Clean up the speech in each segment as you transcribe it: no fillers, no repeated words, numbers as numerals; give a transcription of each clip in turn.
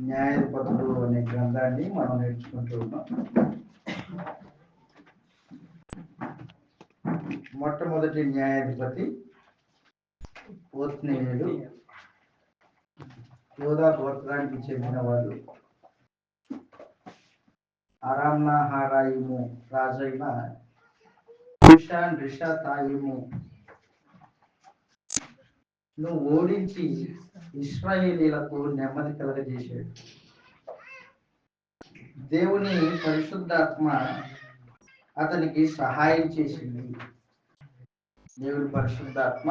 న్యాయాధిపతులు అనే గ్రంథాన్ని మనం నేర్చుకుంటూ ఉన్నాం. మొట్టమొదటి న్యాయాధిపతి ఓత్నీయులు, యోధా గోత్రానికి చెందిన వాడు. అరామ్నాహారాయిము రాజైన కుషాన్ రిషాతాయిము ను ఓడించి ఇశ్రాయేలీలకు నెమ్మది కలగజేశాడు. దేవుని పరిశుద్ధాత్మ అతనికి సహాయం చేసింది. దేవుని పరిశుద్ధాత్మ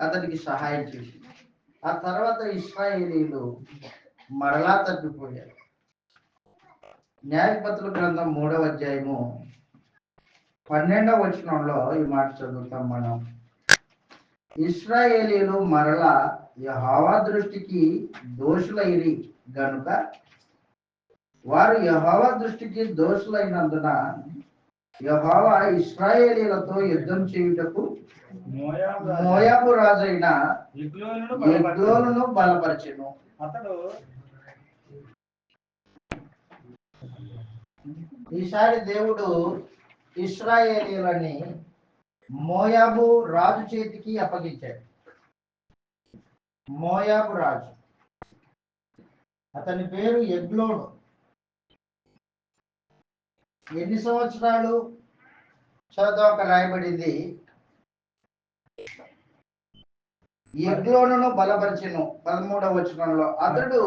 అతనికి సహాయం చేసింది. ఆ తర్వాత ఇశ్రాయేలీలు మరలా తప్పిపోయారు. న్యాయపతుల గ్రంథం 3వ అధ్యాయము 12వ వచనంలో ఈ మాట చదువుతాం మనం. ఇశ్రాయేలీలు మరలా యెహోవా దృష్టికి దోషులైరి గనుక వారు యెహోవా దృష్టికి దోషులైనందున యెహోవా ఇశ్రాయేలీలతో యుద్ధం చేయుటకు మోయాబు రాజైన ఎగ్లోనును బలపరచెను. ఈసారి దేవుడు ఇశ్రాయేలీలని మోయాబు రాజు చేతికి అప్పగించాడు. మోయాబు రాజు, అతని పేరు ఎగ్లోను. ఎన్ని సంవత్సరాలు చదువుక రాయబడింది? ఎగ్లోనును బలపరిచెను 13వ వచనంలో. అతడు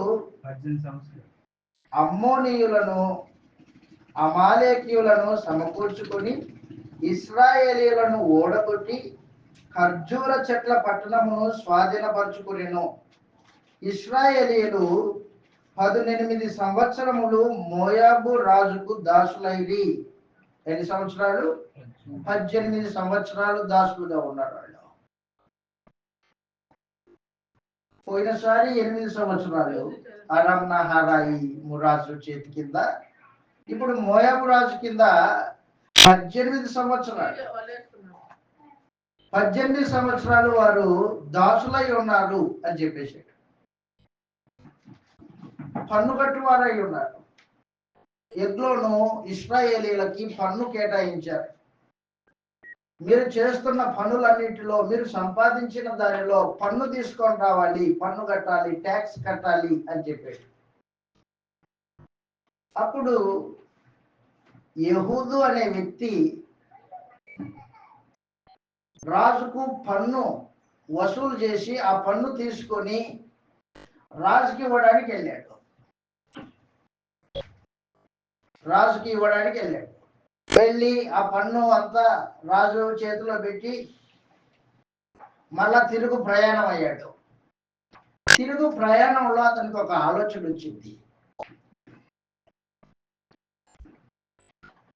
అమ్మోనీయులను అమాలేకీయులను సమకూర్చుకొని ఇశ్రాయేలీయులను ఓడగొట్టి ఖర్జూర చెట్ల పట్టణమును స్వాధీనపరచుకునేను. ఇశ్రాయేలీయులు 18 సంవత్సరములు మోయాబు రాజుకు దాసులైరి. ఎన్ని సంవత్సరాలు? 18 సంవత్సరాలు దాసులుగా ఉన్నారు వాళ్ళు. పోయినసారి 8 సంవత్సరాలు అరామ్నాహారాయి రాజు చేతి కింద, ఇప్పుడు మోయాబు రాజు కింద 18 సంవత్సరాలు. 18 సంవత్సరాలు వారు దాసులై ఉన్నారు అని చెప్పేసి, పన్ను కట్టువారై ఉన్నారు. ఎగ్లోను ఇశ్రాయేలీలకి పన్ను కేటాయించారు. మీరు చేస్తున్న పనులన్నిటిలో, మీరు సంపాదించిన దానిలో పన్ను తీసుకొని రావాలి, పన్ను కట్టాలి, ట్యాక్స్ కట్టాలి అని చెప్పాడు. అప్పుడు యెహూదు అనే వ్యక్తి రాజుకు పన్ను వసూలు చేసి ఆ పన్ను తీసుకొని రాజుకి ఇవ్వడానికి వెళ్ళాడు. వెళ్ళి ఆ పన్ను అంతా రాజు చేతిలో పెట్టి మళ్ళా తిరుగు ప్రయాణం అయ్యాడు. తిరుగు ప్రయాణంలో అతనికి ఒక ఆలోచన వచ్చింది.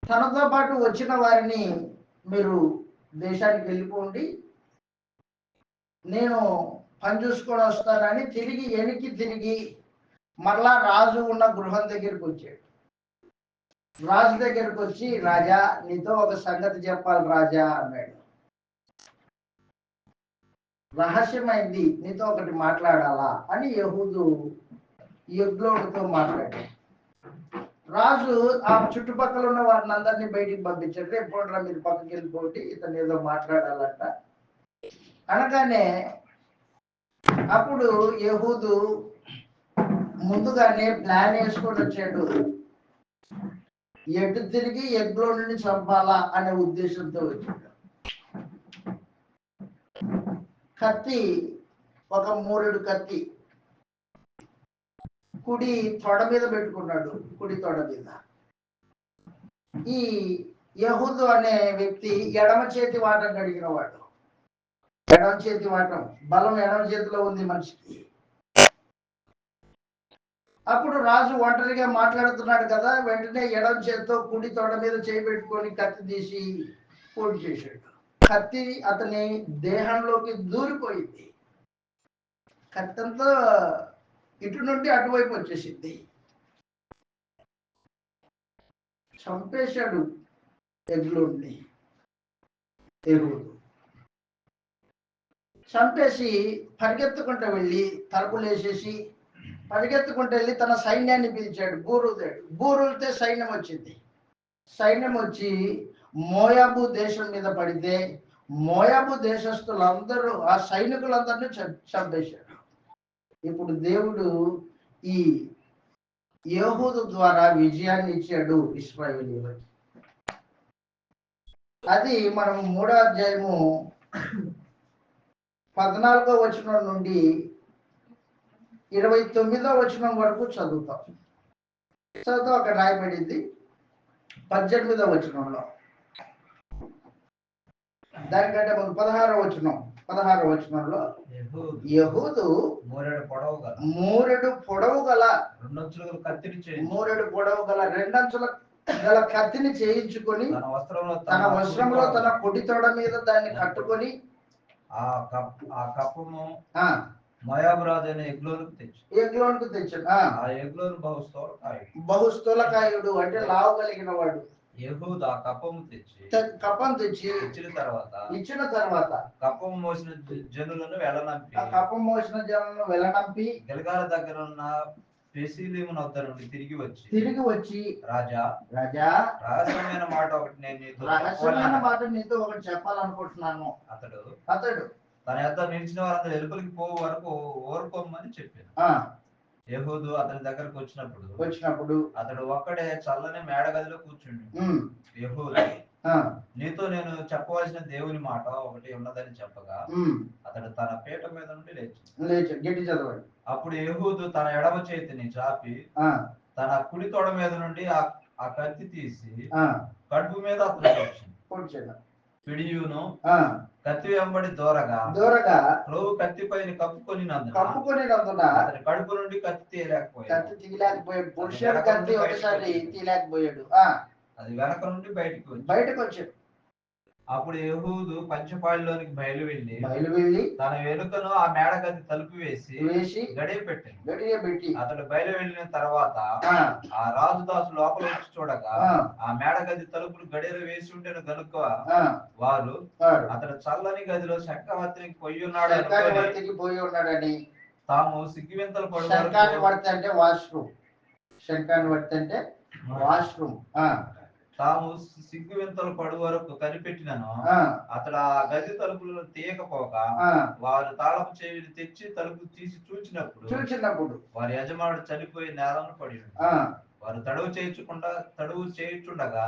తనతో పాటు వచ్చిన వారిని మీరు దేశానికి వెళ్ళిపోండి, నేను పని చూసుకొని వస్తానని తిరిగి మరలా రాజు ఉన్న గృహం దగ్గరికి వచ్చాడు. రాజు దగ్గరికి వచ్చి, రాజా నీతో ఒక సంగతి చెప్పాలి రాజా అన్నాడు. రహస్యమైంది, నీతో ఒకటి మాట్లాడాలా అని యెహూదు ఎగ్లోనుతో మాట్లాడాడు. రాజు ఆ చుట్టుపక్కల ఉన్న వారిని అందరినీ బయటికి పంపించాడు. రేపు మీరు పక్కకి వెళ్ళిపోండి, ఇతను ఏదో మాట్లాడాలంట అనగానే అప్పుడు యెహూదు ముందుగానే ప్లాన్ వేసుకొని వచ్చాడు. ఎటు తిరిగి ఎగ్లోనుని చంపాలా అనే ఉద్దేశంతో వచ్చాడు. కత్తి, ఒక 3 కత్తి కుడి తొడ మీద పెట్టుకున్నాడు. కుడి తొడ మీద. ఈ యెహూదు అనే వ్యక్తి ఎడమ చేతి వాటం కలిగిన వాడు. ఎడమ చేతి వాటం, బలం ఎడమ చేతిలో ఉంది మనిషికి. అప్పుడు రాజు ఒంటరిగా మాట్లాడుతున్నాడు కదా, వెంటనే ఎడమ చేతితో కుడి తొడ మీద చేయి పెట్టుకొని కత్తి తీసి పోటు చేశాడు. కత్తి అతని దేహంలోకి దూరిపోయింది. కత్తంతో ఇటు నుండి అటువైపు వచ్చేసింది. చంపేశాడు ఎగ్లోన్ని. యెహూదు చంపేసి పరిగెత్తుకుంటూ వెళ్ళి తలుపులు వేసేసి పరిగెత్తుకుంటూ వెళ్ళి తన సైన్యాన్ని పిలిచాడు, బూరుదాడు. బూరులితే సైన్యం వచ్చింది. సైన్యం వచ్చి మోయాబు దేశం మీద పడితే మోయాబు దేశస్తులందరూ ఆ సైనికులందరినీ చంపేశాడు. ఇప్పుడు దేవుడు ఈ యెహూదు ద్వారా విజయాన్ని ఇచ్చాడు ఇశ్రాయేలీయులకి. అది మనం 3వ అధ్యాయము 14వ వచనం నుండి 29వ వచనం వరకు చదువుతాం. అక్కడ రాయబడింది 18వ వచనంలో. దానికంటే ముందు 16వ వచనంలో యెహూదు మూరెడు పొడవు గల రెండంచుల గల కత్తిని చేయించుకొని తన వస్త్రంలో తన పొడి తొడ మీద దాన్ని కట్టుకొని ఆ కప్పము మోయాబు రాజు అయిన ఎగ్లోనుకు తెచ్చాడు. ఆ ఎగ్లోను బహుస్థూలకాయుడు అంటే లావు కలిగిన వాడు. యెహూదు ఆ కప్పం తెచ్చి ఇచ్చిన తర్వాత కప్పం మోసిన జనులను వెళ్ళనంపి గిల్గాల దగ్గర ఉన్న పెసీలీము వద్ద నుండి తిరిగి వచ్చి రాజా రహస్యమైన మాట ఒకటి నీతో ఒకటి చెప్పాలనుకుంటున్నాను. అతడు తన యొద్ద నిలిచిన వారందరూ ఎలుకలకి పోవు వరకు ఓరుకోమని చెప్పాను. యెహూదు అతని దగ్గరకు వచ్చినప్పుడు అతడు ఒక్కడే చల్లని మేడగదిలో కూర్చుండి యెహూదు నీతో నేను చెప్పవలసిన దేవుని మాట ఒకటి ఉన్నదని చెప్పగా అతడు తన పీట మీద నుండి లేచి అప్పుడు యెహూదు తన ఎడమ చేతిని చాపి తన కుడి తొడ మీద నుండి ఆ కత్తి తీసి కడుపు మీద అతను పిడియును కత్తి వెంబడి దూరగా ప్రభు కత్తిపైన కప్పుకొనినందున అతని కడుపు నుండి కత్తి తీయలేకపోయాడు. అది వెనక నుండి బయటకు వచ్చాడు. అప్పుడు యెహూదు పంచపాళిలోనికి బయలు వెళ్ళి తన వెనుకను ఆ మేడ గది తలుపు వేసి గడియ పెట్టి అతడు బయలు వెళ్ళిన తర్వాత ఆ రాజుదాసు లోపల వచ్చి చూడగా ఆ మేడ గది తలుపులు గడియలు వేసి ఉంటేను గనుక వారు అతడు చల్లని గదిలో చక్రవర్తికి పోయి ఉన్నాడని తాము సిగ్గువింతలు పడు తాము సిగ్గువింతలు పడు వరకు కనిపెట్టినను అతడు ఆ గది తలుపులను తీయకపోగా వారు తాళపు చెవిని తెచ్చి తలుపు తీసి చూచినప్పుడు వారి యజమానుడు చనిపోయి నేలను పడి వారు తడువు చేయుచుండగా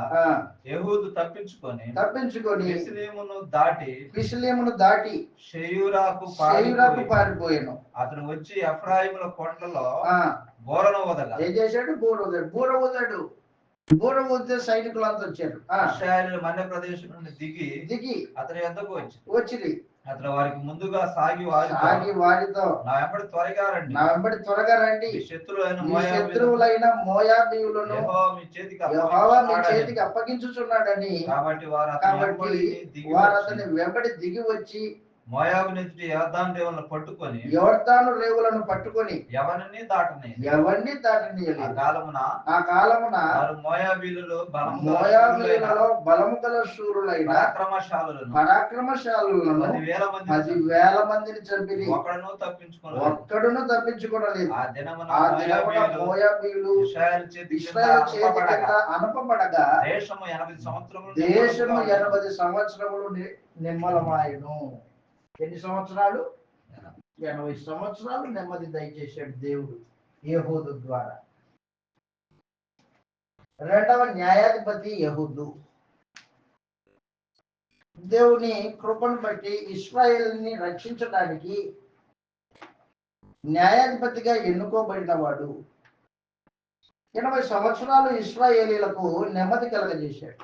యెహూదు తప్పించుకొని బిస్లేమును దాటి షెయూరాకు పారిపోయాను. అతను వచ్చి ఎఫ్రాయిముల కొండలో బోరను ఊదగా ఏం చేశాడు? బూర ఊదితే సైనికులంతా వచ్చారు. ఇశ్రాయేలు మధ్యప్రదేశ్ నుండి దిగి అతని యొద్దకు వచ్చి అతను వారికి ముందుగా సాగి వారితో నా వెంబడి త్వరగా రండి, శత్రువులైన మోయాబీయులను యెహోవా మీ చేతికి అప్పగించుచున్నాడని. కాబట్టి వారు అతని వెంబడి దిగి వచ్చి మోయాబు నెత్తి యోర్దాను రేవులను పట్టుకొని ఎవరిని దాటనీయలేదు. ఆ కాలమున వారు మోయాబీలలో బలము గల శూరులైన పరాక్రమశాలులను 10,000 మందిని చంపిరి. ఒక్కడును తప్పించుకోలేదు. ఆ దినమున మోయాబీయులు ఇశ్రాయేలు చేతి కింద అనపబడగా దేశము 80 సంవత్సరములు నిమ్మలమాయను. ఎన్ని సంవత్సరాలు? 80 సంవత్సరాలు నెమ్మది దయచేశాడు దేవుడు యెహూదు ద్వారా. రెండవ న్యాయాధిపతి యెహూదు. దేవుని కృపను బట్టి ఇశ్రాయేలుని రక్షించడానికి న్యాయాధిపతిగా ఎన్నుకోబడిన వాడు. 80 సంవత్సరాలు ఇశ్రాయేలీలకు నెమ్మది కలగజేశాడు.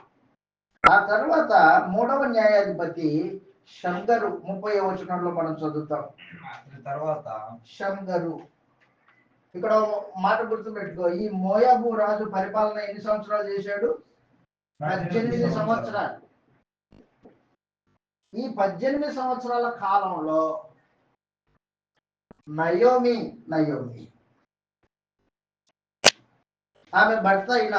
ఆ తర్వాత 3వ న్యాయాధిపతి షంగరు 30వ వచనంలో మనం చదువుతాం. తర్వాత షంగరు, ఇక్కడ మాట గుర్తుపెట్టుకో, ఈ మోయాబు రాజు పరిపాలన ఎన్ని సంవత్సరాలు చేశాడు? 18 సంవత్సరాలు. ఈ 18 సంవత్సరాల కాలంలో నయోమి ఆమె భర్త అయిన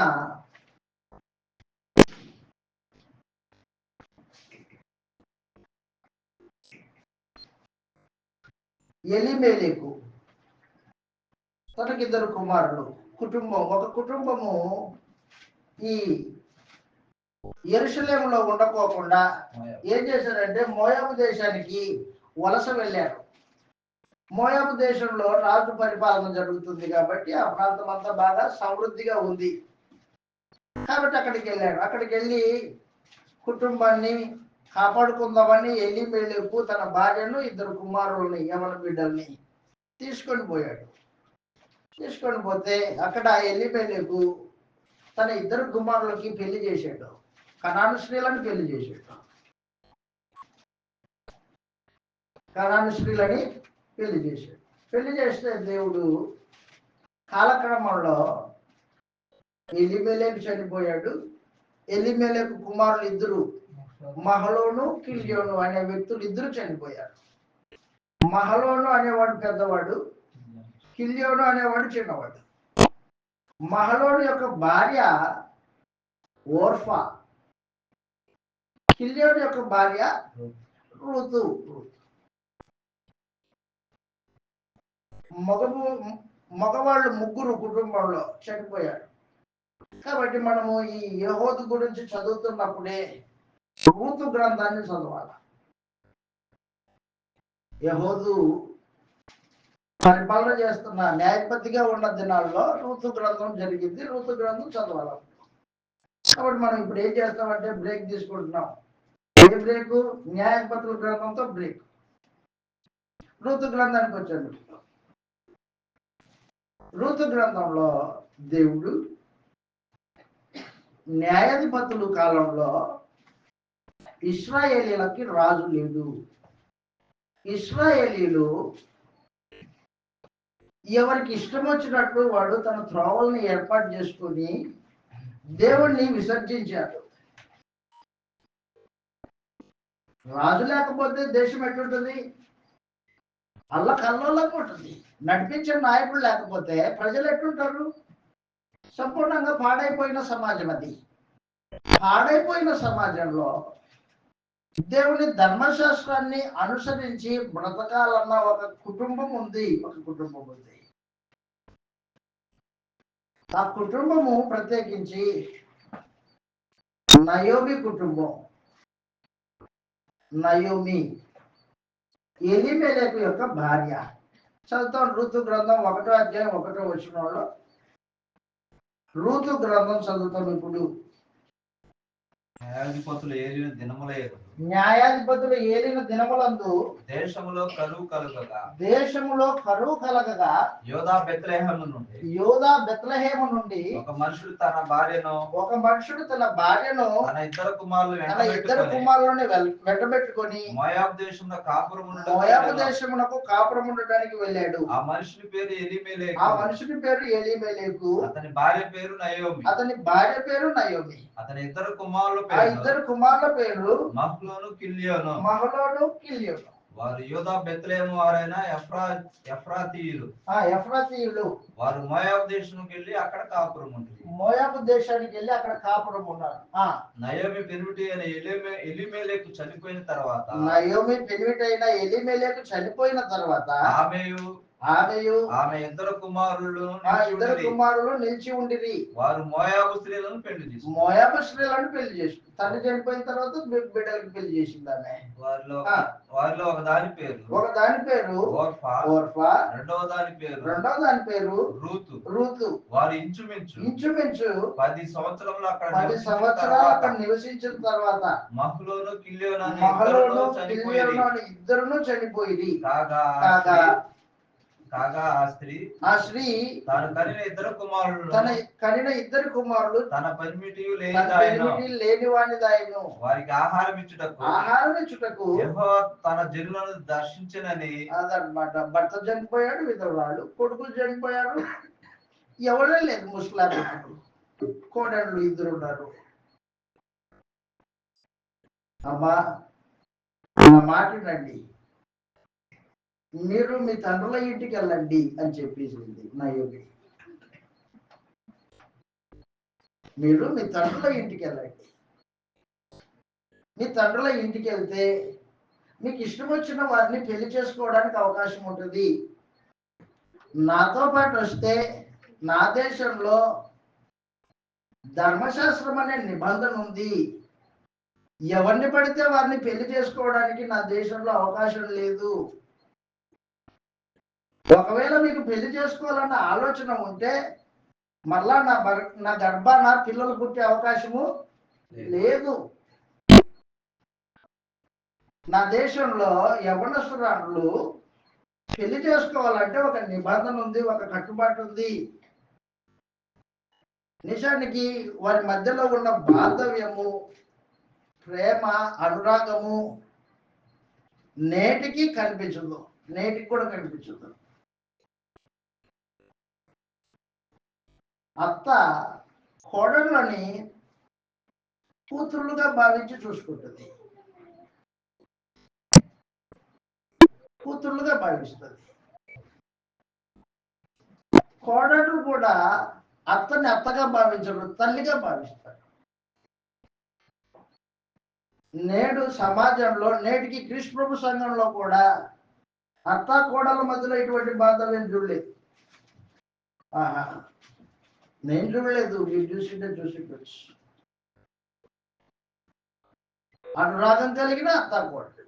ఎలీమెలెకు తనకి 2 కుమారులు. ఒక కుటుంబము ఈ యెరూషలేములో ఉండకోకుండా ఏం చేశారంటే మోయాబు దేశానికి వలస వెళ్ళారు. మోయాబు దేశంలో రాజు పరిపాలన జరుగుతుంది కాబట్టి ఆ ప్రాంతం అంతా బాగా సమృద్ధిగా ఉంది కాబట్టి అక్కడికి వెళ్ళాడు. అక్కడికి వెళ్ళి కుటుంబాన్ని కాపాడుకుందామని ఎలీమెలెకు తన భార్యను 2 కుమారుల్ని యవన బిడ్డల్ని తీసుకొని పోయాడు. తీసుకొని పోతే అక్కడ ఎలీమెలెకు తన 2 కుమారులకి పెళ్లి చేశాడు. కనాను స్త్రీలను పెళ్లి చేశాడు. కనాను స్త్రీలని పెళ్లి చేశాడు. పెళ్లి చేస్తే దేవుడు కాలక్రమంలో ఎలీమెలెకు చనిపోయాడు. ఎలీమెలెకు కుమారులు 2 మహలోను కిల్యోను అనే వ్యక్తులు 2 చనిపోయారు. మహలోను అనేవాడు పెద్దవాడు, కిల్యోను అనేవాడు చిన్నవాడు. మహలోను యొక్క భార్య ఓర్ఫా, కిల్యోను యొక్క భార్య రూతు. మగవాళ్ళు 3 కుటుంబంలో చనిపోయారు. కాబట్టి మనము ఈ యెహోదు గురించి చదువుతున్నప్పుడే రూతు గ్రంథాన్ని చదవాలి. యెహోదు పరిపాలన చేస్తున్న న్యాయపతిగా ఉన్న దినాల్లో రూతు గ్రంథం జరిగింది. రూతు గ్రంథం చదవాలి. కాబట్టి మనం ఇప్పుడు ఏం చేస్తామంటే బ్రేక్ తీసుకుంటున్నాం. ఏ బ్రేక్? న్యాయపతుల గ్రంథంతో బ్రేక్. రూతు గ్రంథానికి వచ్చాడు. రూతు గ్రంథంలో దేవుడు న్యాయాధిపతుల కాలంలో ఇశ్రాయేలీలకి రాజు లేడు. ఇశ్రాయేలీలు ఎవరికి ఇష్టం వచ్చినట్టు వాడు తన త్రోవల్ని ఏర్పాటు చేసుకుని దేవుణ్ణి విసర్జించాడు. రాజు లేకపోతే దేశం ఎట్లుంటుంది? అల్లకల్లోలంగా ఉంటుంది. నడిపించే నాయకుడు లేకపోతే ప్రజలు ఎట్లుంటారు? సంపూర్ణంగా పాడైపోయిన సమాజం అది. పాడైపోయిన సమాజంలో దేవుని ధర్మశాస్త్రాన్ని అనుసరించి బ్రతకాలన్న ఒక కుటుంబం ఉంది. ఆ కుటుంబము ప్రత్యేకించి నయోమి కుటుంబం. నయోమి ఎలీమెలెకు యొక్క భార్య. చదువుతాం రూతు గ్రంథం 1వ అధ్యాయం 1వ వచనంలో. రూతు గ్రంథం చదువుతాం ఇప్పుడు. న్యాయాధిపతులు ఏలిన దినములందు దేశములో కరువు కలగగా యోదా బెత్లెహేము నుండి ఒక మనుషుడు తన భార్యను తన ఇద్దరు కుమారులను వెంటబెట్టుకొని మోయాబు దేశమునకు కాపురముండడానికి వెళ్ళాడు. ఆ మనుషుని పేరు ఎలీమెలెకు. అతని భార్య పేరు నయోమి. అతని ఇద్దరు కుమారుల పేరు మహ్లోను కిల్యోను. వారు యూదా బెత్లెహేము వారైన ఎఫ్రాతీయులు. వారు మోయాబు దేశానికి వెళ్ళి అక్కడ కాపురం ఉన్నారు. నయోమి పెనిమిటి అయిన ఎలీమెలెకు చనిపోయిన తర్వాత ఆమె ఇద్దరు కుమారులు నిలిచి ఉండిరి. వారు మోయాబు స్త్రీలను పెళ్లి చేసి తండ్రి చనిపోయిన తర్వాత బిడ్డలకు పెళ్లి చేసింది ఆమె. వారిలో ఒక దాని పేరు ఓర్ఫా, రెండవ దాని పేరు రూతు. వారు ఇంచుమించు 10 సంవత్సరాలు అక్కడ నివసించిన తర్వాత మహ్లోను కిల్యోను ఇద్దరును చనిపోయి కాగా ఆ స్త్రీ తాను కనిన ఇద్దరు కుమారులు తన పరిమితి లేనివానిదాయను. వారికి ఆహారం ఇచ్చుటకు యెహోవా తన జనులను దర్శించనని. అదనమాట. భర్త చనిపోయాడు, విధవరాలు, కొడుకులు చనిపోయారు, ఎవరే లేదు, ముసలాలు, కోడళ్ళు 2 ఉన్నారు. అమ్మా నా మాట్లాడండి, మీరు మీ తండ్రుల ఇంటికి వెళ్ళండి అని చెప్పేసింది నయోమి. మీరు మీ తండ్రుల ఇంటికి వెళ్ళండి. మీ తండ్రుల ఇంటికి వెళ్తే మీకు ఇష్టం వచ్చిన వారిని పెళ్లి చేసుకోవడానికి అవకాశం ఉంటుంది. నాతో పాటు వస్తే నా దేశంలో ధర్మశాస్త్రం అనే నిబంధన ఉంది. ఎవరిని పడితే వారిని పెళ్లి చేసుకోవడానికి నా దేశంలో అవకాశం లేదు. ఒకవేళ మీకు పెళ్లి చేసుకోవాలన్న ఆలోచన ఉంటే మళ్ళా నా గర్భాన పిల్లలు పుట్టే అవకాశము లేదు. నా దేశంలో యవ్వనస్తురాళ్ళు పెళ్లి చేసుకోవాలంటే ఒక నిబంధన ఉంది, ఒక కట్టుబాటు ఉంది. నిజానికి వారి మధ్యలో ఉన్న బాంధవ్యము, ప్రేమ, అనురాగము నేటికి కనిపించదు, నేటికి కూడా కనిపించదు. అత్త కోడళ్ళని కూతుళ్ళుగా భావించి చూసుకుంటుంది, కూతుళ్ళుగా భావిస్తుంది. కోడళ్ళు కూడా అత్తని అత్తగా భావించరు, తల్లిగా భావిస్తారు. నేడు సమాజంలో నేటికి క్రీస్తు ప్రభు సంఘంలో కూడా అత్త కోడల మధ్యలో ఇటువంటి బాధలు చూడలేదు. నేను చూడలేదు, మీరు చూసిండొచ్చు. అనురాగం కలిగిన అత్త కోడలు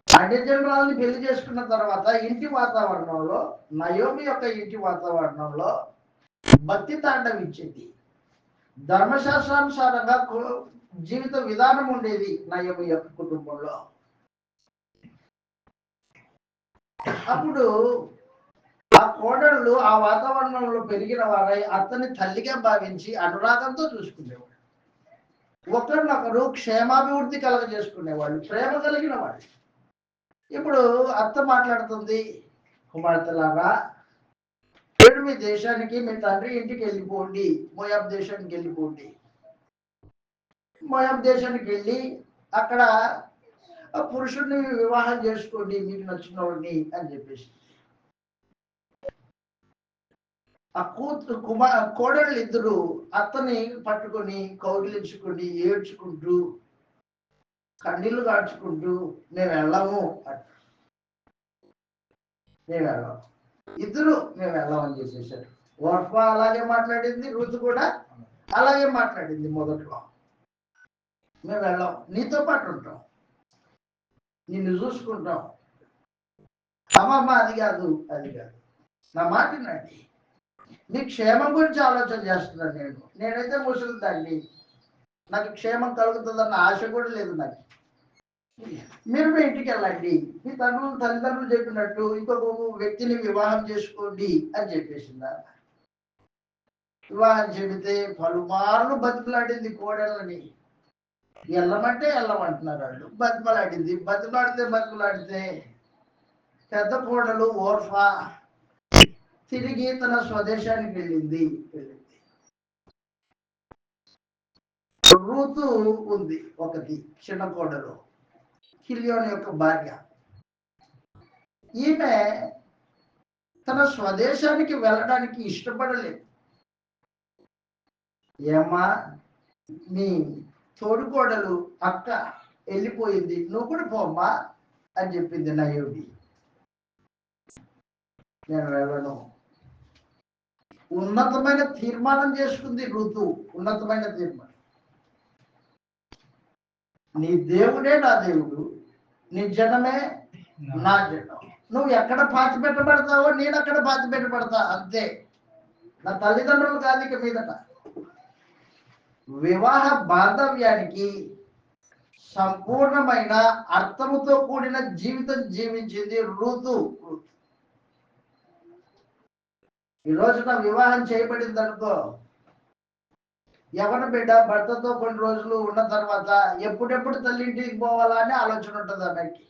అన్యజనురాలని పెళ్లి చేసుకున్న తర్వాత ఇంటి వాతావరణంలో, నయోమి యొక్క ఇంటి వాతావరణంలో భక్తి తాండవించేది, ధర్మశాస్త్రానుసారంగా జీవిత విధానం ఉండేది నయోమి యొక్క కుటుంబంలో. అప్పుడు ఆ కోడళ్ళు ఆ వాతావరణంలో పెరిగిన వారై అతని తల్లిగా భావించి అనురాగంతో చూసుకునేవాడు. ఒకరినొకరు క్షేమాభివృద్ధి కలగజేసుకునేవాళ్ళు, ప్రేమ కలిగిన వాళ్ళు. ఇప్పుడు అత్త మాట్లాడుతుంది, కుమార్తెలాగా మీరు మీ దేశానికి, మీ తండ్రి ఇంటికి వెళ్ళిపోండి, మోయాబ్ దేశానికి వెళ్ళిపోండి. మోయాబ్ దేశానికి వెళ్ళి అక్కడ పురుషుడిని వివాహం చేసుకోండి, మీకు నచ్చిన వాడిని అని చెప్పేసి. ఆ కోడళ్ళు ఇద్దరు అత్తని పట్టుకొని కౌగిలించుకొని ఏడ్చుకుంటూ కన్నీళ్లు కాచుకుంటూ మేము వెళ్ళాము ఇద్దరు మేము వెళ్ళామని చేసేసారు. ఓర్ఫా అలాగే మాట్లాడింది, రూతు కూడా అలాగే మాట్లాడింది. మొదట్లో మేము వెళ్ళాం, నీతో పాటు ఉంటాం, నిన్ను చూసుకుంటాం. అమ్మమ్మ అది కాదు, నా మాట వినండి, నీ క్షేమం గురించి ఆలోచన చేస్తున్నాను. నేనైతే ముసలిదాన్ని, నాకు క్షేమం కలుగుతుందన్న ఆశ కూడా లేదు నాకు. మీరు మీ ఇంటికి వెళ్ళండి, మీ తల్లిదండ్రులు చెప్పినట్టు ఇంకొక వ్యక్తిని వివాహం చేసుకోండి అని చెప్పేసిందా. వివాహం చెబితే పలుమార్లు బతిమలాడింది కోడళ్ళని. వెళ్ళమంటే వెళ్ళమంటున్నారు వాళ్ళు. బతిమలాడితే పెద్ద కోడలు ఓర్ఫా తిరిగి తన స్వదేశానికి వెళ్ళింది. రూతు ఉంది ఒకటి, చిన్న కోడలు, కిలియోని యొక్క భార్య. ఈమె తన స్వదేశానికి వెళ్ళడానికి ఇష్టపడలేదు. ఏమ్మా, మీ తోడుకోడలు అక్క వెళ్ళిపోయింది, నువ్వు కూడా పోమ్మా అని చెప్పింది నయోమి. నేను వెళ్ళను. ఉన్నతమైన తీర్మానం చేసుకుంది రూతు, ఉన్నతమైన తీర్మానం. నీ దేవుడే నా దేవుడు, నీ జనమే నా జనం. నువ్వు ఎక్కడ పాతి పెట్టబడతావో నేను అక్కడ పాతి పెట్టబడతా, అంతే. నా తల్లిదండ్రులు కాదు ఇక మీదట. వివాహ బాంధవ్యానికి సంపూర్ణమైన అర్థముతో కూడిన జీవితం జీవించింది రూతు. ఈ రోజున వివాహం చేయబడింది అనుకో, యవన బిడ్డ భర్తతో కొన్ని రోజులు ఉన్న తర్వాత ఎప్పుడెప్పుడు తల్లింటికి పోవాలా అని ఆలోచన ఉంటుంది అన్నకి.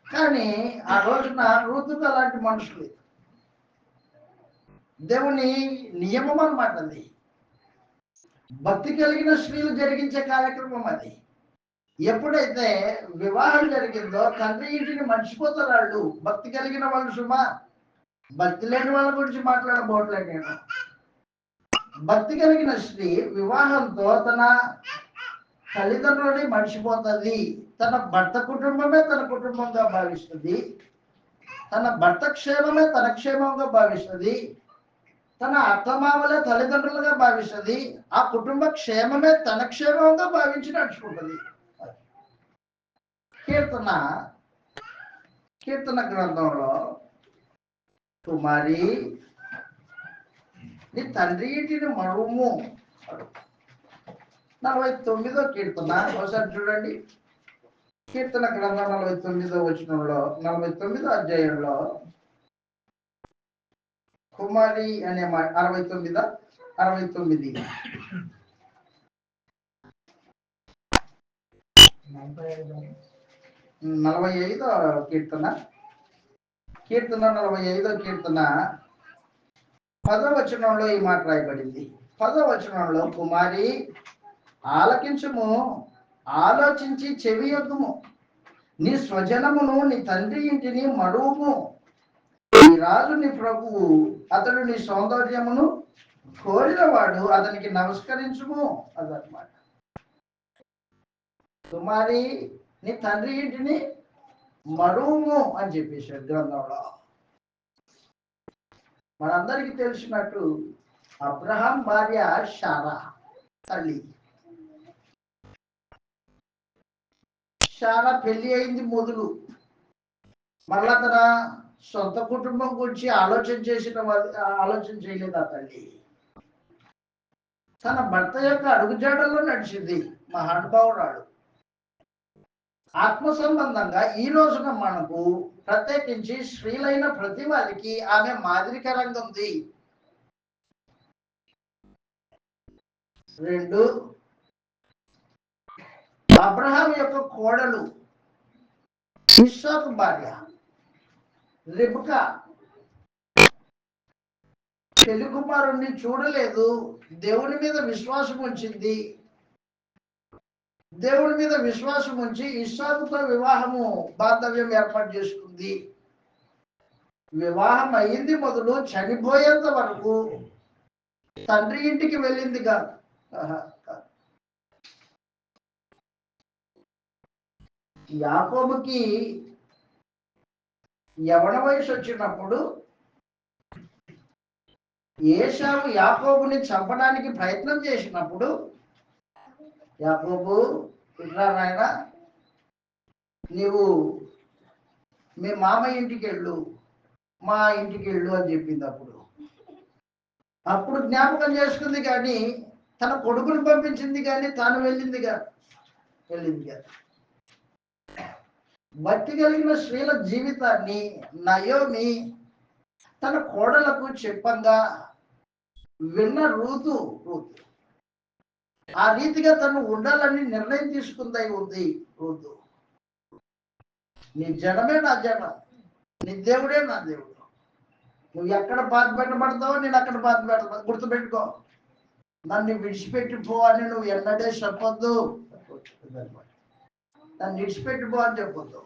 కానీ ఆ రోజున ఋతుకు అలాంటి మనుషులు, దేవుని నియమం అన్నమాట అది. భక్తి కలిగిన స్త్రీలు జరిగించే కార్యక్రమం అది. ఎప్పుడైతే వివాహం జరిగిందో తండ్రి ఇంటిని మర్చిపోతారు వాళ్ళు, భక్తి కలిగిన వాళ్ళు. సుమా, భక్తి లేని వాళ్ళ గురించి మాట్లాడబోట్లేదు నేను. భక్తి కలిగిన స్త్రీ వివాహంతో తన తల్లిదండ్రులని మర్చిపోతుంది, తన భర్త కుటుంబమే తన కుటుంబంగా భావిస్తుంది, తన భర్త క్షేమమే తన క్షేమంగా భావిస్తుంది, తన అత్తమామలే తల్లిదండ్రులుగా భావిస్తుంది, ఆ కుటుంబ క్షేమమే తన క్షేమంగా భావించి నడుచుకుంటుంది. కీర్తన గ్రంథంలో కుమారి నీ తండ్రి ఇంటిని మరువుము, 49వ కీర్తన ఒకసారి చూడండి. కీర్తన గ్రంథం 49వ వచనంలో 49వ అధ్యాయంలో కుమారి అనే 69 45వ కీర్తన 45వ కీర్తన 10వ వచనంలో ఈ మాట రాయబడింది. 10వ వచనంలో కుమారి ఆలకించుము, ఆలోచించి చెవియొగ్గుము, నీ స్వజనమును నీ తండ్రి ఇంటిని మరువుము, ఈ రాజు నీ ప్రభువు, అతడు నీ సౌందర్యమును కోరినవాడు, అతనికి నమస్కరించుము. అదనమాట. కుమారి నీ తండ్రి ఇంటిని మరువుము అని చెప్పేశాడు గ్రంథంలో. మనందరికీ తెలిసినట్టు అబ్రహాం భార్య శారా తల్లి. శారా పెళ్లి అయింది మొదలు, మళ్ళా తన సొంత కుటుంబం గురించి ఆలోచన చేయలేదు ఆ తల్లి. తన భర్త యొక్క అడుగుజాడల్లో నడిచింది. మహానుభావురాడు. ఆత్మ సంబంధంగా ఈ రోజున మనకు ప్రత్యేకించి స్త్రీలైన ప్రతి వారికి ఆమె మాదిరికరంగా ఉంది. 2, అబ్రహాం యొక్క కోడలు ఇస్సాకు భార్య రెబెకా పెళ్లి కుమారుణ్ణి చూడలేదు, దేవుని మీద విశ్వాసం ఉంచింది. దేవుడి మీద విశ్వాసం ఉంచి ఇస్సాకుతో వివాహము బాంధవ్యం ఏర్పాటు చేసుకుంది. వివాహం అయ్యింది మొదలు చనిపోయేంత వరకు తండ్రి ఇంటికి వెళ్ళింది కాదు. యాకోబుకి యవన వయసు వచ్చినప్పుడు ఏశావు యాకోబుని చంపడానికి ప్రయత్నం చేసినప్పుడు, యాకోబు ఇట్లా నాయన, నీవు మీ మామ ఇంటికి వెళ్ళు, మా ఇంటికి వెళ్ళు అని చెప్పింది. అప్పుడు జ్ఞాపకం చేసుకుంది, కానీ తన కొడుకుని పంపించింది, కానీ తాను వెళ్ళింది కాదు. భక్తి కలిగిన స్త్రీల జీవితాన్ని నయోమి తన కోడలకు చెప్పంగా విన్న రూతు ఆ రీతిగా తను ఉండాలని నిర్ణయం తీసుకుందై ఉంది. రూతు, నీ జనమే నా జనం, నీ దేవుడే నా దేవుడు. నువ్వు ఎక్కడ బాధ పెట్టబడతావో నేను అక్కడ బాధ పెడతా. గుర్తుపెట్టుకో, నన్ను విడిచిపెట్టిపో అని నువ్వు ఎన్నడే చెప్పొద్దు. నన్ను విడిచిపెట్టిపో అని చెప్పొద్దు.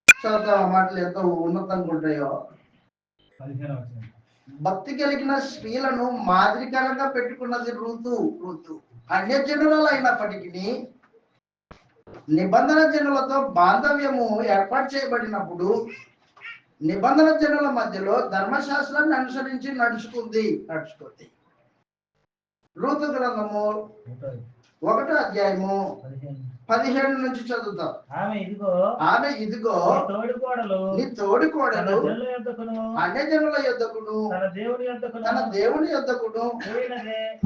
చదువుతా మాటలు ఎంతో ఉన్నతంగా ఉంటాయో. భక్తి కలిగిన స్త్రీలను మాదిరికరంగా పెట్టుకున్నది రూతు. అన్య జనులు అయినప్పటికీ నిబంధన జనులతో బాంధవ్యము ఏర్పాటు చేయబడినప్పుడు నిబంధన జనుల మధ్యలో ధర్మశాస్త్రాన్ని అనుసరించి నడుచుకుంది. రూతు గ్రంథము 1వ అధ్యాయము 17 నుంచి చదువుతాం. ఆమె ఇదిగో నీ తోడికోడలు అన్య జనుల యొద్దకును తన దేవుని యొద్దకును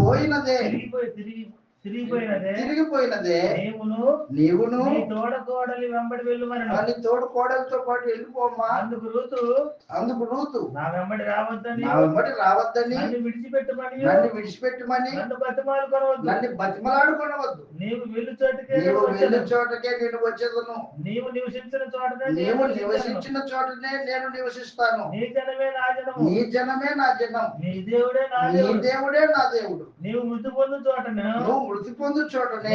పోయినదే, తిరిగిపోయినదే. నీవును నీ తోడకోడలి వెంబడి వెళ్ళుమని, నీ తోడకోడలితో పాటు వెళ్ళిపోమ్మా. అందుకు రూతు నా వెంబడి రావద్దని, నన్ను విడిచిపెట్టుమని, నన్ను బతిమలాడుకొనవద్దు. నీవు వెళ్ళు చోటకే నేను వచ్చేదను, నీవు నివసించిన చోటనే నేను నివసిస్తాను. నీ జనమే నా జనం, నీ దేవుడే నా దేవుడు. నీవు మృతి పొందు చోటనే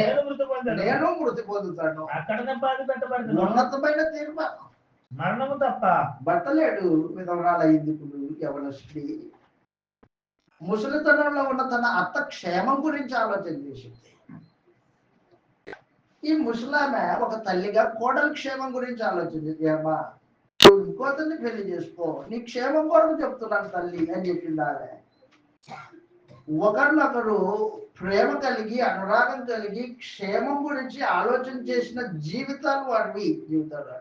నేను మృతి పొందుతాను. అక్కడ బాధ పెట్టబడుతుంది. ఉన్నతమైన తీర్మానం, మరణము తప్ప. బట్టలేడు విధవరాలైంది ఇప్పుడు యవన స్త్రీ. ముసలితనంలో ఉన్న తన అత్త క్షేమం గురించి ఆలోచన చేసింది. ఈ ముసలామె ఒక తల్లిగా కోడలి క్షేమం గురించి ఆలోచించింది. అమ్మా ఇంకోతన్ని పెళ్లి చేసుకో, నీ క్షేమం కొరకు చెప్తున్నాను తల్లి అని చెప్పింది ఆమె. ఒకరినొకరు ప్రేమ కలిగి అనురాగం కలిగి క్షేమం గురించి ఆలోచన చేసిన జీవితాలు వారివి జీవితాలు.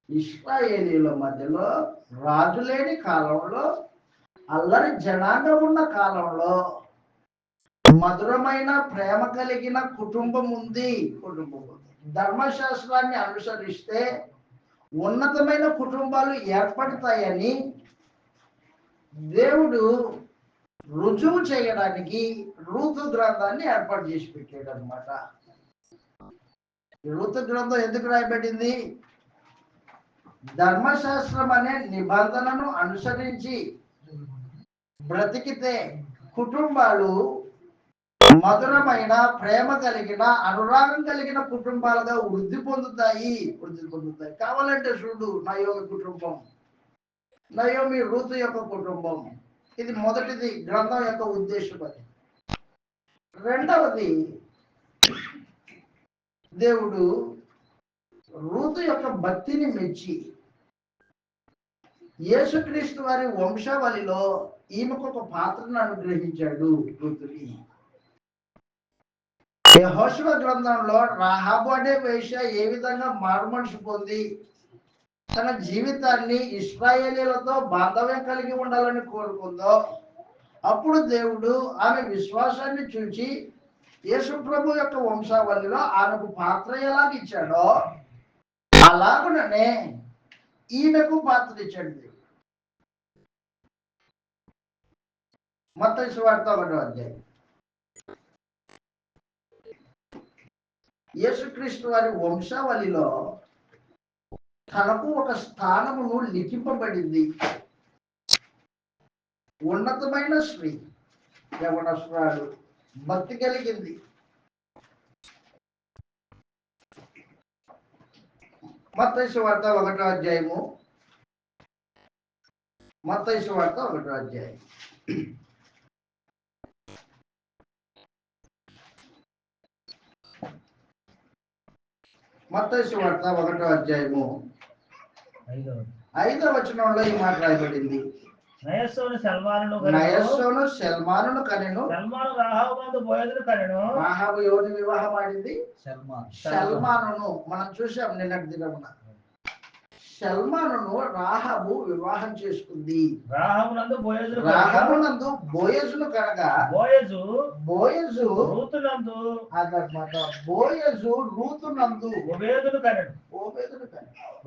ఇశ్రాయేలీల మధ్యలో రాజు లేని కాలంలో, అల్లరి జనాంగం ఉన్న కాలంలో మధురమైన ప్రేమ కలిగిన కుటుంబం ఉంది. ధర్మశాస్త్రాన్ని అనుసరిస్తే ఉన్నతమైన కుటుంబాలు ఏర్పడతాయని దేవుడు రుజువు చేయడానికి రూతు గ్రంథాన్ని ఏర్పాటు చేసి పెట్టాడు అనమాట. రూతు గ్రంథం ఎందుకు రాయబడింది? ధర్మశాస్త్రం అనే నిబంధనను అనుసరించి బ్రతికితే కుటుంబాలు మధురమైన ప్రేమ కలిగిన అనురాగం కలిగిన కుటుంబాలుగా వృద్ధి పొందుతాయి. కావాలంటే చూడు, నయోమి కుటుంబం, నయోమి రూతు యొక్క కుటుంబం. ఇది మొదటిది గ్రంథం యొక్క ఉద్దేశం. అది రెండవది, దేవుడు రూతు యొక్క భక్తిని మెచ్చి యేసుక్రీస్తు వారి వంశావళిలో ఈమెకు ఒక పాత్రను అనుగ్రహించాడు రూతుని. యెహోషువ గ్రంథంలో రాహాబు అనే వేశ్య ఏ విధంగా మారుమనిషి పొంది తన జీవితాన్ని ఇశ్రాయేలీలతో బాంధవ్యం కలిగి ఉండాలని కోరుకుందో, అప్పుడు దేవుడు ఆమె విశ్వాసాన్ని చూచి యేసు ప్రభు యొక్క వంశావళిలో ఆమెకు పాత్ర ఎలాగిచ్చాడో అలాగుననే ఈమెకు పాత్ర ఇచ్చాడు. మత్తయి సువార్త 1వ అధ్యాయం. యేసుక్రీస్తు వారి వంశావళిలో తనకు ఒక స్థానమును లిఖింపబడింది. ఉన్నతమైన స్త్రీ, యవనస్తురాలు, భక్తి కలిగింది. మత్తయి సువార్త 1వ అధ్యాయము. మత్తయి సువార్త 1వ అధ్యాయం. మత్తయి సువార్త 1వ అధ్యాయము 5వ వచనంలో ఈ మాట రాయబడింది. నయస్సోను సల్మానును కనెను. రాహాబు ఎవరిని వివాహం ఆడింది? సల్మానును. మనం చూసాం నిన్నటి దినమున. సల్మానును రాహాబు వివాహం చేసుకుంది. రాహాబునందు బోయజును కనగా బోయజు రూతునందు ఓబేదును కనెను.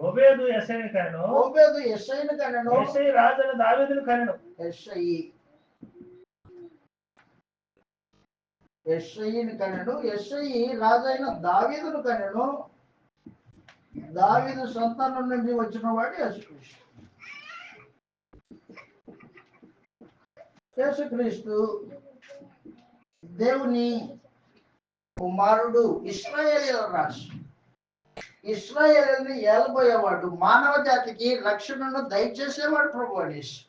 ఓబేదు యెషయిని కనెను. యెషయి రాజైన దావీదును కనెను. యెషయిని కనెను. యెషయి రాజైన దావీదును కనెను. దావీదు సంతానం నుండి వచ్చిన వాడు యేసుక్రీస్తు. యేసుక్రీస్తు దేవుని కుమారుడు. ఇశ్రాయేలీయుల రాజు. ఇశ్రాయేలుని ఏలబోయేవాడు. మానవ జాతికి రక్షణను దయచేసేవాడు ప్రభువు యేసు.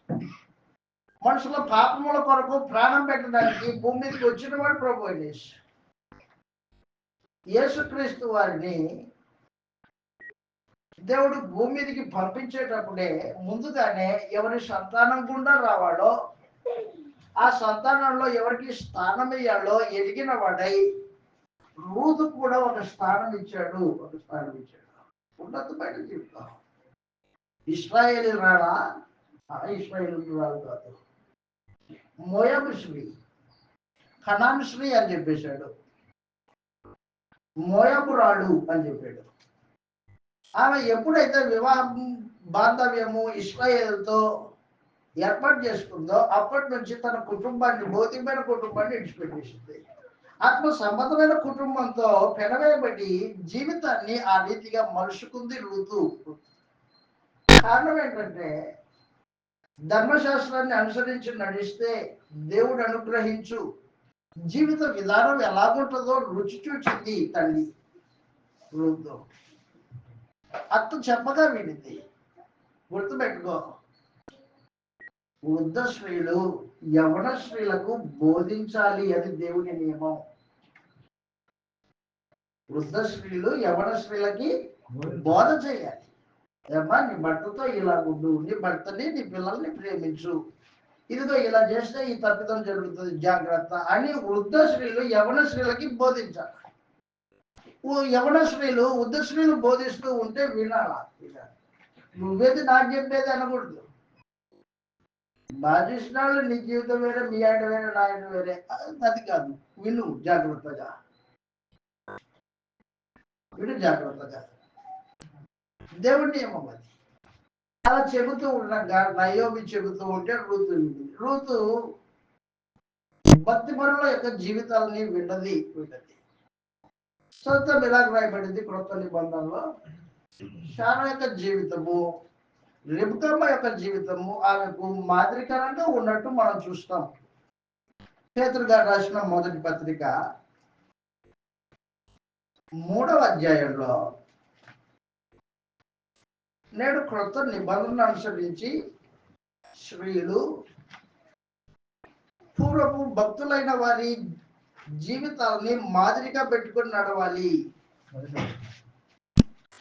మనుషుల పాపముల కొరకు ప్రాణం పెట్టడానికి భూమి మీదకి వచ్చిన వాడు ప్రభువు యేసు. యేసుక్రీస్తు వారిని దేవుడు భూమి మీదకి పంపించేటప్పుడే ముందుగానే ఎవరి సంతానం గుండా రావాలో, ఆ సంతానంలో ఎవరికి స్థానం ఇయ్యాలో ఎదిగిన వాడై రూతు కూడా ఒక స్థానం ఇచ్చాడు. ఉన్నతమైన జీవితం. ఇశ్రాయేలు రాడా? ఇశ్రాయేలు రాడు కాదు. మోయాబు శ్రీ, కనాను శ్రీ అని చెప్పేశాడు. మోయాబు రాడు అని చెప్పాడు. ఆమె ఎప్పుడైతే వివాహం బాంధవ్యము ఇశ్రాయేలుతో ఏర్పాటు చేసుకుందో అప్పటి నుంచి తన కుటుంబాన్ని, భౌతికమైన కుటుంబాన్ని విడిచిపెట్టేసింది. ఆత్మ సంబంధమైన కుటుంబంతో పెనవేయబడి జీవితాన్ని ఆ రీతిగా మలుచుకుంది రూతు. కారణం ఏంటంటే ధర్మశాస్త్రాన్ని అనుసరించి నడిస్తే దేవుడు అనుగ్రహించు జీవిత విధానం ఎలాగుంటుందో రుచి చూచింది తల్లి రూతు. అత్త చెప్పగా వినింది. గుర్తుపెట్టుకో, వృద్ధ స్త్రీలు యవన స్త్రీలకు బోధించాలి అది దేవుని నియమం. వృద్ధ స్త్రీలు యవన స్త్రీలకి బోధ చేయాలి. ఏమ్మా, నీ భర్తతో ఇలా ఉండు, నీ భర్తని నీ పిల్లల్ని ప్రేమించు, ఇదిగో ఇలా చేస్తే ఈ తప్పిదం జరుగుతుంది, జాగ్రత్త అని వృద్ధ స్త్రీలు యవన స్త్రీలకి బోధించాలి. యవన స్త్రీలు వృద్ధ స్త్రీలు బోధిస్తూ ఉంటే వినాలా? నువ్వేది నాకు చెప్పేది అనకూడదు. బాధిస్తున్నాళ్ళు నీ జీవితం వేరే, మీ ఆయన వేరే, నా ఆయన వేరే, అది కాదు. విను జాగ్రత్తగా, విను జాగ్రత్తగా. దేవుడి నియమం అది. అలా చెబుతూ ఉండగా నయోమి చెబుతూ ఉంటే రూతు భక్తి పరుల యొక్క జీవితాలని విన్నది. సొంతం ఇలా రాయబడింది క్రొత్త నిబంధనలో. శారా యొక్క జీవితము, రెబెకా యొక్క జీవితము ఆమెకు మాదిరికరంగా ఉన్నట్టు మనం చూస్తాం. పేతురు గారు రాసిన మొదటి పత్రిక 3వ అధ్యాయంలో, నేడు క్రొత్త నిబంధనను అనుసరించి స్త్రీలు పూర్వపు భక్తులైన వారి జీవితాలని మాదిరిగా పెట్టుకుని నడవాలి.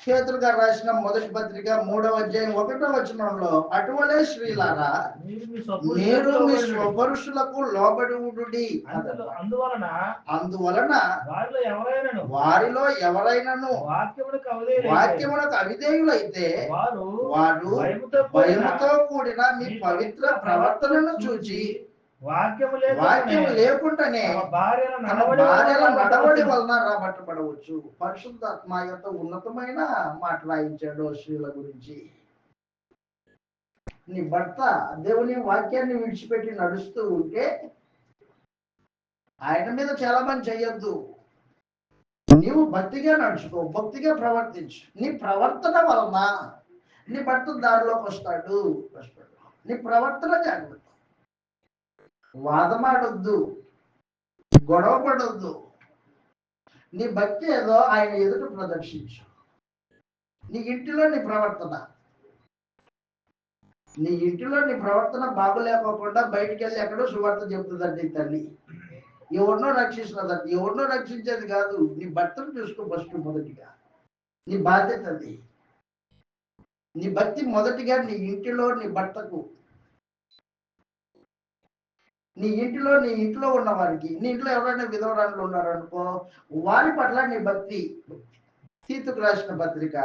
పేతురు గారు రాసిన మొదటి పత్రిక 3వ అధ్యాయం 1వ వచనంలో, అటువలే స్త్రీలారా మీరు మీ స్వపురుషులకు లోబడి ఉండుడి, అందువలన వారిలో ఎవరైనాను వాక్యమునకు అవిధేయులైతే వారు భయముతో కూడిన మీ పవిత్ర ప్రవర్తనను చూచి వాక్యం లేకుండానే తన భార్యల నడవడి వలన రాబట్టబడవచ్చు. పరిశుద్ధాత్మ యొక్క ఉన్నతమైన మాట్లాడించాడు స్త్రీల గురించి. నీ భర్త దేవుని వాక్యాన్ని విడిచిపెట్టి నడుస్తూ ఉంటే ఆయన మీద చాలా మంది చెయ్యొద్దు. నీవు భక్తిగా నడుచుకో, భక్తిగా ప్రవర్తించు. నీ ప్రవర్తన వలన నీ భర్త దారిలోకి వస్తాడు. నీ ప్రవర్తన జాగ్రత్త. వాదమాడొద్దు, గొడవ పడొద్దు. నీ భక్తి ఏదో ఆయన ఎదుట ప్రదర్శించు. నీ ఇంటిలో నీ ప్రవర్తన బాగులేకోకుండా బయటికి వెళ్ళి ఎక్కడో సువార్త చెప్తుందండి తల్లి. ఎవరినో రక్షిస్తున్నదంట. ఎవరినో రక్షించేది కాదు, నీ భర్తను చూసుకో ఫస్ట్. మొదటిగా నీ బాధ్యత అది. నీ భక్తి మొదటిగా నీ ఇంటిలో నీ భర్తకు, నీ ఇంట్లో ఉన్న వారికి. నీ ఇంట్లో ఎవరైనా విధవరాలు ఉన్నారనుకో, వారి పట్ల నీ భక్తి. తీతుకు రాసిన పత్రిక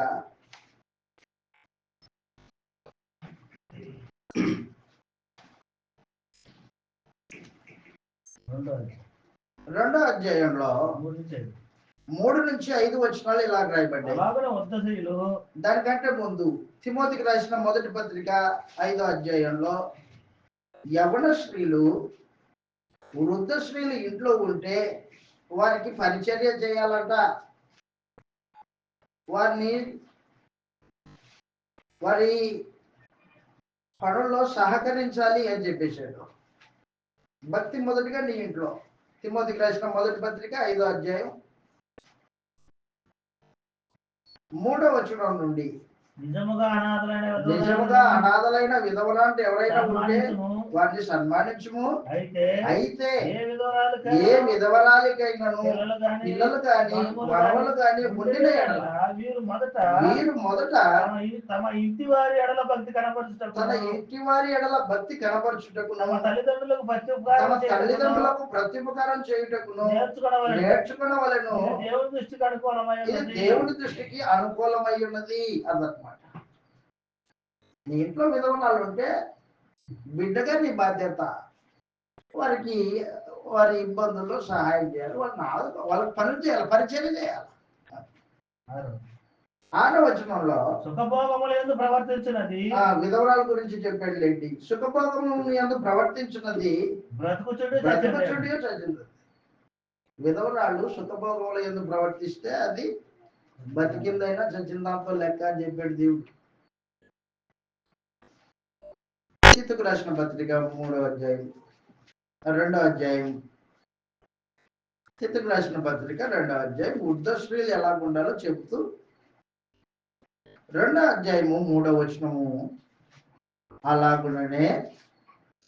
2వ అధ్యాయంలో 3 నుంచి 5 వచనాలు ఇలా రాయబడ్డాయి. దానికంటే ముందు తిమోతికి రాసిన మొదటి పత్రిక 5వ అధ్యాయంలో, యవన స్త్రీలు వృద్ధ స్త్రీలు ఇంట్లో ఉంటే వారికి పరిచర్య చేయాలంట. వారి పనుల్లో సహకరించాలి అని చెప్పేశాడు. భక్తి మొదటిగా నీ ఇంట్లో. తిమోతికి రాసిన మొదటి పత్రిక 5వ అధ్యాయం 3వ వచనం నుండి, నిజముగా అనాథలైన విధవలాంటి ఎవరైనా ఉంటే వారిని సన్మానించుము. అయితే ఏ విధవరాలికైనాను పిల్లలు కాని మనవలు కాని ఉండిన ఎడల వీరు మొదట తన ఇంటి వారి ఎడల భక్తి కనపరచుటకు, తమ తల్లిదండ్రులకు ప్రత్యుపకారం చేయుటకును నేర్చుకునవలెను. ఇది దేవుని దృష్టికి అనుకూలమై ఉన్నది అన్నమాట. నీ ఇంట్లో విధవనాలు ఉంటే బిడ్డగా నీ బాధ్యత వారికి వారి ఇబ్బందుల్లో సహాయం చేయాలి. వాళ్ళకి పనులు చేయాలి, పరిచయం చేయాలి. 6వ వచనంలో సుఖభోగములు యందు ప్రవర్తించినది, విధవరాల గురించి చెప్పాడు లేండి. సుఖభోగములు యందు ప్రవర్తించినది బ్రతుకుచుండి చచ్చింది. విధవరాళ్ళు సుఖభోగముల యందు ప్రవర్తిస్తే అది బతికిందైనా చచ్చిందాంతో లెక్క అని చెప్పాడు దేవుడు. తీతుకు రాసిన పత్రిక 3వ అధ్యాయం 2వ అధ్యాయం తీతుకు రాసిన పత్రిక 2వ అధ్యాయం వృద్ధ స్త్రీలు ఎలా ఉండాలో చెబుతూ 2వ అధ్యాయము 3వ వచనము, అలాగుననే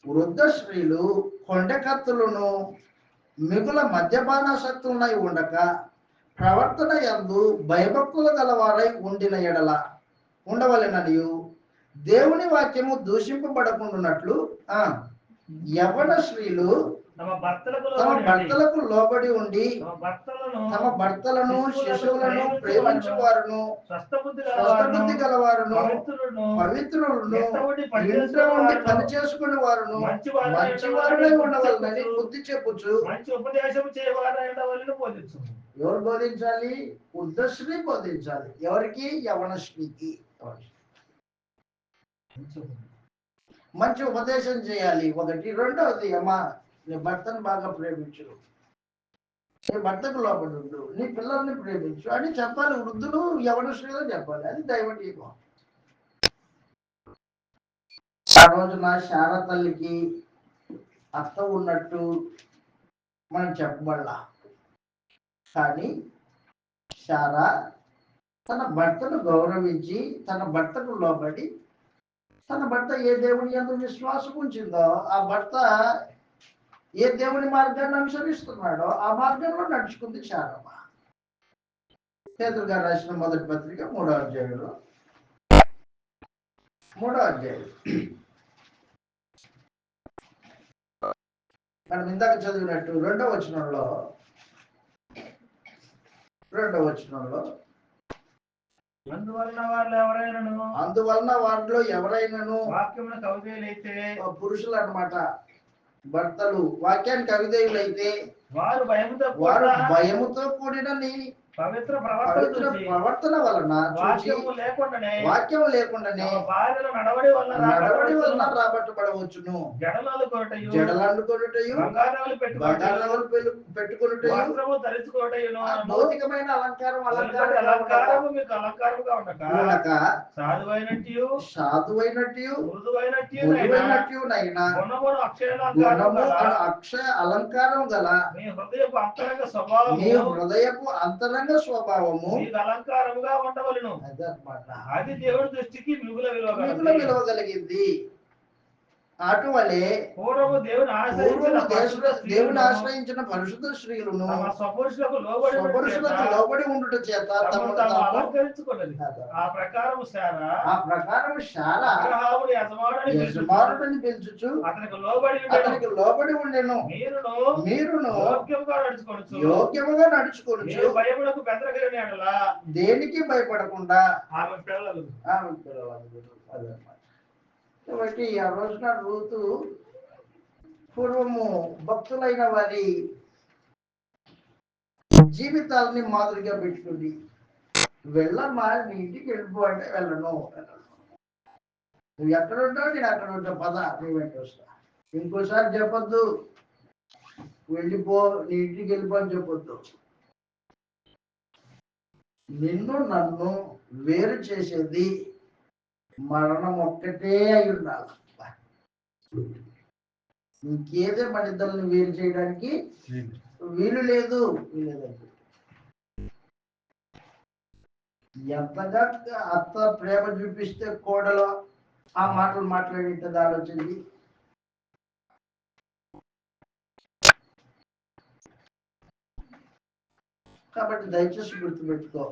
వృద్ధ స్త్రీలు కొండకత్తులను మిగుల మద్యపానాసక్తులై ఉండక ప్రవర్తన యందు భయభక్తులు గలవారై ఉండిన ఎడల ఉండవలెననియు దేవుని వాక్యము దూషింపబడకుండానట్లు యవన స్త్రీలు తమ భర్తలకు లోబడి ఉండి తమ భర్తలను శిశువులను ప్రేమించు వారును స్వస్థబుద్ధి గలవారును పవిత్రులను ఇంట్లో ఉండి పని చేసుకునే వారును మంచివారునై ఉండవలనని బుద్ధి చెప్పుచు మంచి ఉపదేశం చేయవారు బోధించు. ఎవరు బోధించాలి? వృద్ధశ్రీ బోధించాలి. ఎవరికి? యవనశ్రీకి మంచి ఉపదేశం చేయాలి. ఒకటి. రెండవది, అమ్మా నీ భర్తను బాగా ప్రేమించు, నీ భర్తకు లోపడి ఉండు, నీ పిల్లల్ని ప్రేమించు అని చెప్పాలి. వృద్ధులు యవనశ్రీలో చెప్పాలి. అది దైవటీకం. ఆ రోజున శారా తల్లికి అత్త ఉన్నట్టు మనం చెప్పబడలా, కానీ శారా తన భర్తను గౌరవించి తన భర్తకు లోబడి తన భర్త ఏ దేవుని యందు విశ్వాసం ఉంచిందో, ఆ భర్త ఏ దేవుని మార్గాన్ని అనుసరిస్తున్నాడో ఆ మార్గంలో నడుచుకుంది శారమ్మ. పేతురు గారు రాసిన మొదటి పత్రిక 3వ అధ్యాయంలో 3వ అధ్యాయం మనం ఇందాక చదివినట్టు 2వ వచనంలో అందువలన వారిలో ఎవరైనాను వాక్యమున కవిదేయులైతే, పురుషులు అన్నమాట, భర్తలు వాక్యానికి అవిధేయులైతే వారు భయముతో కూడిన నీ పవిత్ర ప్రవర్తన వలన వాక్యము లేకుండానే నడవడి వలన రాబట్టబడవచ్చును. జడలాలు కొనుటయు పెట్టుకొనుటయు భౌతికమైన అలంకారం సాధువైనట్టు అక్షయ అలంకారం గల మీ హృదయపు అంతరంగ స్వభావము అలంకారముగా ఉండవలెను. అది దేవుడి దృష్టికి మిగుల విలువ కలిగింది. అటువలే పూర్వము దేవుని ఆశ్రయించిన పరిశుద్ధ స్త్రీలను స్వపురుషులకు లోబడి ఉండుట చేత అలంకరించుకున్నది. ఆ ప్రకారం శారా యజమానుడిని పిలుచుచు అతనికి లోబడి ఉండెను. మీరును యోగ్యముగా నడుచుకోవచ్చు, భయములకు బెదరగలిగిన యెడల దేనికి భయపడకుండా ఆమె పిల్లలు కాబట్టి ఆ రోజున రూతు పూర్వము భక్తులైన వారి జీవితాలని మాదిరిగా పెట్టుకుంది. వెళ్ళమ్మా, నీ ఇంటికి వెళ్ళిపో అంటే వెళ్ళను, నువ్వు ఎక్కడ ఉంటావు నేను అక్కడ ఉంటావు, పద నీ వెంట వస్తా. ఇంకోసారి చెప్పొద్దు వెళ్ళిపో, నీ ఇంటికి వెళ్ళిపో అని చెప్పొద్దు. నిన్ను నన్ను వేరు చేసేది మరణం ఒక్కటే అయి ఉండాలి. ఇంకేదే మన ఇద్దరిని వేరు చేయడానికి వీలు లేదు. ఎంతగా అత్త ప్రేమ చూపిస్తే కోడలో ఆ మాటలు మాట్లాడేది ఆలోచించి కాబట్టి దయచేసి గుర్తుపెట్టుకో,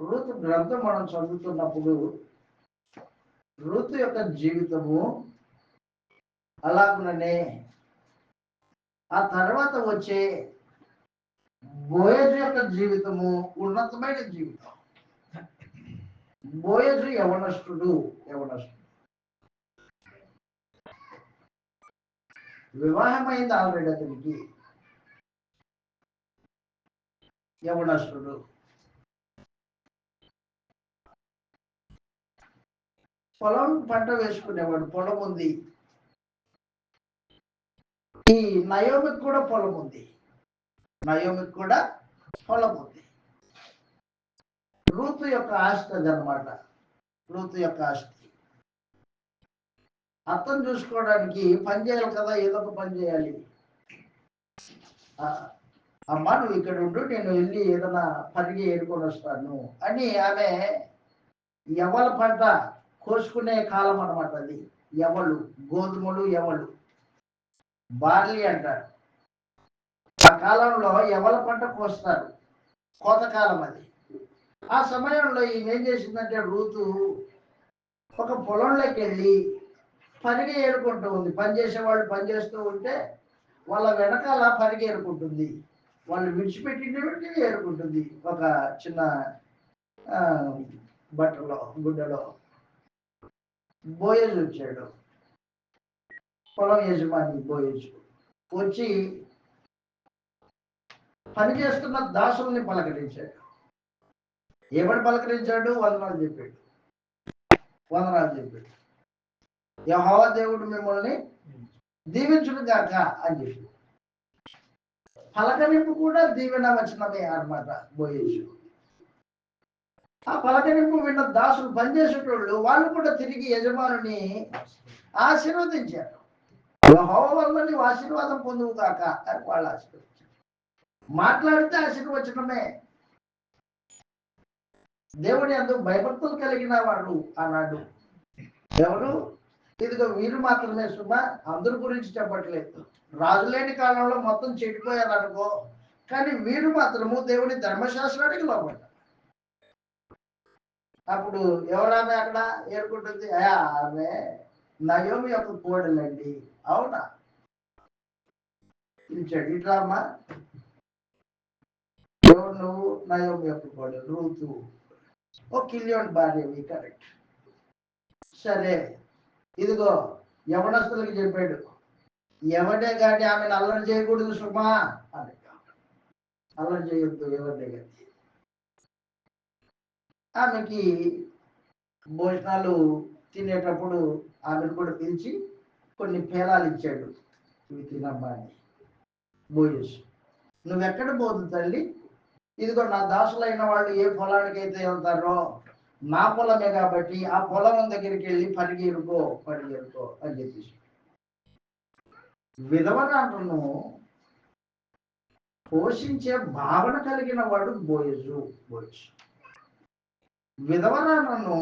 రూతు గ్రంథం మనం చదువుతున్నప్పుడు రూతు యొక్క జీవితము అలాగుననే ఆ తర్వాత వచ్చే బోయజు యొక్క జీవితము ఉన్నతమైన జీవితం. బోయజు యవనస్తుడు వివాహమైంది ఆల్రెడీ, అతనికి యవనస్తుడు. పొలం పంట వేసుకునేవాడు, పొలం ఉంది. ఈ నయోమికి కూడా పొలం ఉంది. రూతు యొక్క ఆస్తి అదనమాట. రూతు యొక్క ఆస్తి అర్థం చూసుకోవడానికి పని చేయాలి కదా, ఏదో ఒక పని చేయాలి. అమ్మా నువ్వు ఇక్కడ ఉండు, నేను వెళ్ళి ఏదైనా పనికి ఏడుకొని వస్తాను అని ఆమె ఎవల పంట కోసుకునే కాలం అనమాట. అది ఎవలు, గోధుమలు ఎవలు, బార్లీ అంటారు. ఆ కాలంలో ఎవల పంట కోస్తారు. కోతకాలం అది. ఆ సమయంలో ఈమె ఏం చేసిందంటే రూతు ఒక పొలంలోకి వెళ్ళి పరిగె ఏరుకుంటూ ఉంది. పనిచేసే వాళ్ళు పనిచేస్తూ ఉంటే వాళ్ళ వెనకాల పరిగె ఏరుకుంటుంది. వాళ్ళు విడిచిపెట్టి ఏరుకుంటుంది. ఒక చిన్న బట్టలో గుడ్డలో. బోయజు వచ్చాడు, పొలం యజమాని బోయజు వచ్చి పని చేస్తున్న దాసుల్ని పలకరించాడు. ఎవడు పలకరించాడు? వందనాలు చెప్పాడు. యెహోవా దేవుడు మిమ్మల్ని దీవించును గాక అని చెప్పి. పలకరింపు కూడా దీవెన వచనమే అన్నమాట. బోయేజు ఆ పలకరింపు విన్న దాసులు పనిచేసేటోళ్ళు వాళ్ళు కూడా తిరిగి యజమానుని ఆశీర్వదించారు. యెహోవా వల్ల నీవు ఆశీర్వాదం పొందువు కాక అని వాళ్ళు ఆశీర్వదించారు. మాట్లాడితే ఆశీర్వచనమే. దేవుని అందుకు భయభక్తులు కలిగిన వాడు అన్నాడు. ఎవరు? ఇదిగో వీరు మాత్రమే సుమా, అందరి గురించి చెప్పట్లేదు. రాజులేని కాలంలో మొత్తం చెడిపోయారు అనుకో, కానీ వీరు మాత్రము దేవుని ధర్మశాస్త్రానికి లోపడ్డారు. అప్పుడు ఎవరామె అక్కడ ఏర్కొంటుంది? ఆమె నయోమి యొక్క కోడలండి. అవునా? పిలిచాడు, ఇట్లా అమ్మా, ఎవరు నువ్వు? నయోమి యొక్క కోడలు రూతు. ఓ కిలియోన్ భార్యవి, కరెక్ట్. సరే, ఇదిగో యవనస్తులకి చెప్పాడు, ఎవడే కానీ ఆమెను అల్లరి చేయకూడదు సుమా అని. అల్లరి చేయొద్దు ఎవరినే కానీ. ఆమెకి భోజనాలు తినేటప్పుడు ఆమెను కూడా పిలిచి కొన్ని పేలాలు ఇచ్చాడు. ఇవి తినమ్మా అని. బోయస్, నువ్వెక్కడ పోదు తల్లి? ఇదిగో నా దాసులైన వాళ్ళు ఏ పొలానికి అయితే వెళ్తారో నా పొలమే కాబట్టి ఆ పొలం దగ్గరికి వెళ్ళి పరిగెరుకో అని చెప్పేసి. విధవరాలను పోషించే భావన కలిగిన వాడు బోయజు. విధవరాలను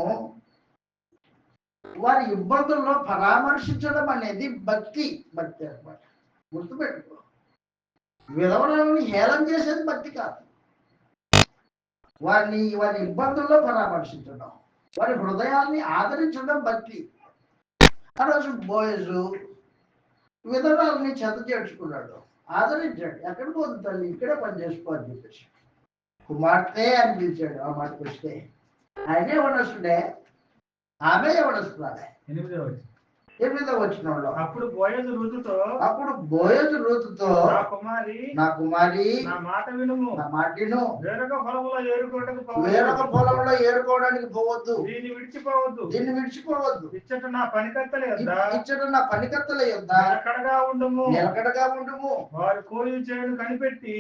వారి ఇబ్బందుల్లో పరామర్శించడం అనేది భక్తి అన్నమాట. గుర్తుపెట్టుకో, విధవరాలను హేళన చేసేది భక్తి కాదు. వారి ఇబ్బందుల్లో పరామర్శించడం, వారి హృదయాన్ని ఆదరించడం భక్తి. ఆ రోజు బోయజు విధవరాలని చెత్త చేర్చుకున్నాడు, ఆదరించాడు. ఎక్కడ పోదు తల్లి, ఇక్కడే పని చేసుకో అని చెప్పేసి. కుమార్తె అని పిలిచాడు. ఆ మాటకు వస్తే ఆయనే యవనస్తుడే, ఆమె యవనస్తున్నాడే. 8వ వచనంలో అప్పుడు బోయజు రూతుతో నా కుమారి నా మాట వినుము, వేరొక పొలంలో ఏరుకోవడానికి పోవద్దు, దీన్ని విడిచిపోవద్దు. ఇచ్చట నా పనికత్తెల యొద్ద నిలకడగా ఉండుము. వారి కోయు చేలను కనిపెట్టి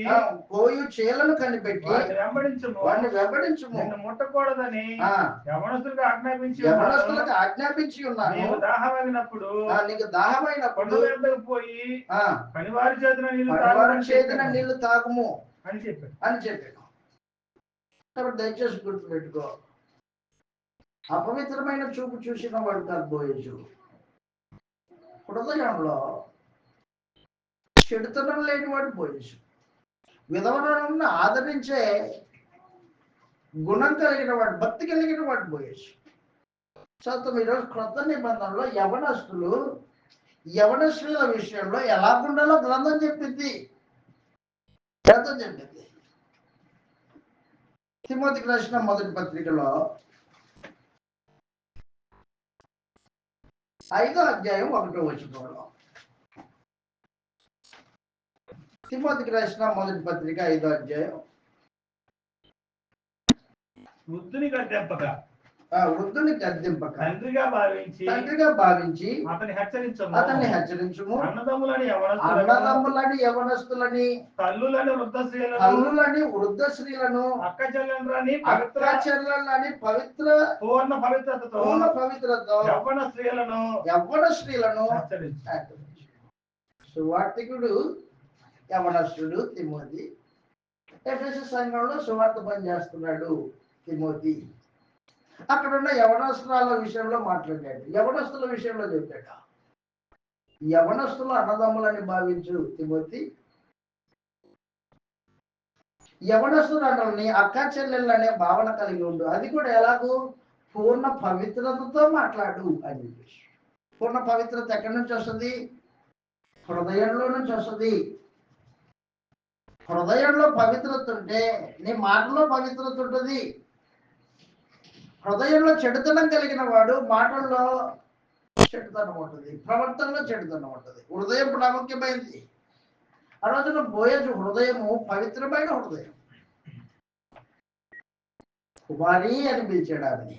వారిని వెంబడించుము. నిన్ను ముట్టకూడదని యవనస్తులకు ఆజ్ఞాపించి ఉన్నాను. నీకు దాహమైనప్పుడు పోయి పనివారి చేతిన నీళ్లు తాగుము అని చెప్పాను. కాబట్టి దయచేసి గుర్తుపెట్టుకో, అపవిత్రమైన చూపు చూసిన వాడు కాదు బోయజు. హృదయంలో చెడుతనం లేని వాడు బోయజు. విధవరాలను ఆదరించే గుణం కలిగిన వాడు, భక్తి కలిగిన వాడు బోయజు. శాతం ఈరోజు క్రొత్త నిబంధనలో యవనస్తుల విషయంలో ఎలా ఉండాలో గ్రంథం చెప్పింది. తిమోతికి రాసిన మొదటి పత్రికలో 5వ అధ్యాయం 1వ వచనంలో, తిమోతికి రాసిన మొదటి పత్రిక 5వ అధ్యాయం, వృద్ధుని గద్దెంపక తండ్రిగా భావించి అతన్ని హెచ్చరించుము. అన్నదమ్ములని యవనస్తులని, తల్లులని వృద్ధ స్త్రీలను, అక్క చెల్లెలని పవిత్ర పూర్ణ పవిత్రతో యవ్వన స్త్రీలను సువార్తికుడు యవనస్తుడు తిమోతి. ఎఫెసు సంఘంలో సువార్త పని చేస్తున్నాడు తిమోతి. అక్కడ ఉన్న యవనస్తుల విషయంలో మాట్లాడాడు, యవనస్తుల విషయంలో చెప్పాడు. యవనస్తులు అన్నదమ్ములని భావించు తిమోతి. యవనస్తురాలని అక్క చెల్లెళ్ళు అనే భావన కలిగి ఉండు. అది కూడా ఎలాగూ పూర్ణ పవిత్రతతో మాట్లాడు అని చెప్పేసి. పూర్ణ పవిత్రత ఎక్కడి నుంచి వస్తుంది? హృదయంలో నుంచి వస్తుంది. హృదయంలో పవిత్రత ఉంటే నీ మాటలో పవిత్రత ఉంటుంది. హృదయంలో చెడుతనం కలిగిన వాడు మాటల్లో చెడుతనం ఉంటుంది, ప్రవర్తనలో చెడుతనం ఉంటుంది. హృదయం ప్రాముఖ్యమైంది. ఆ రోజున బోయజు హృదయము పవిత్రమైన హృదయం. కుమారి అని పిలిచాడు ఆమెని.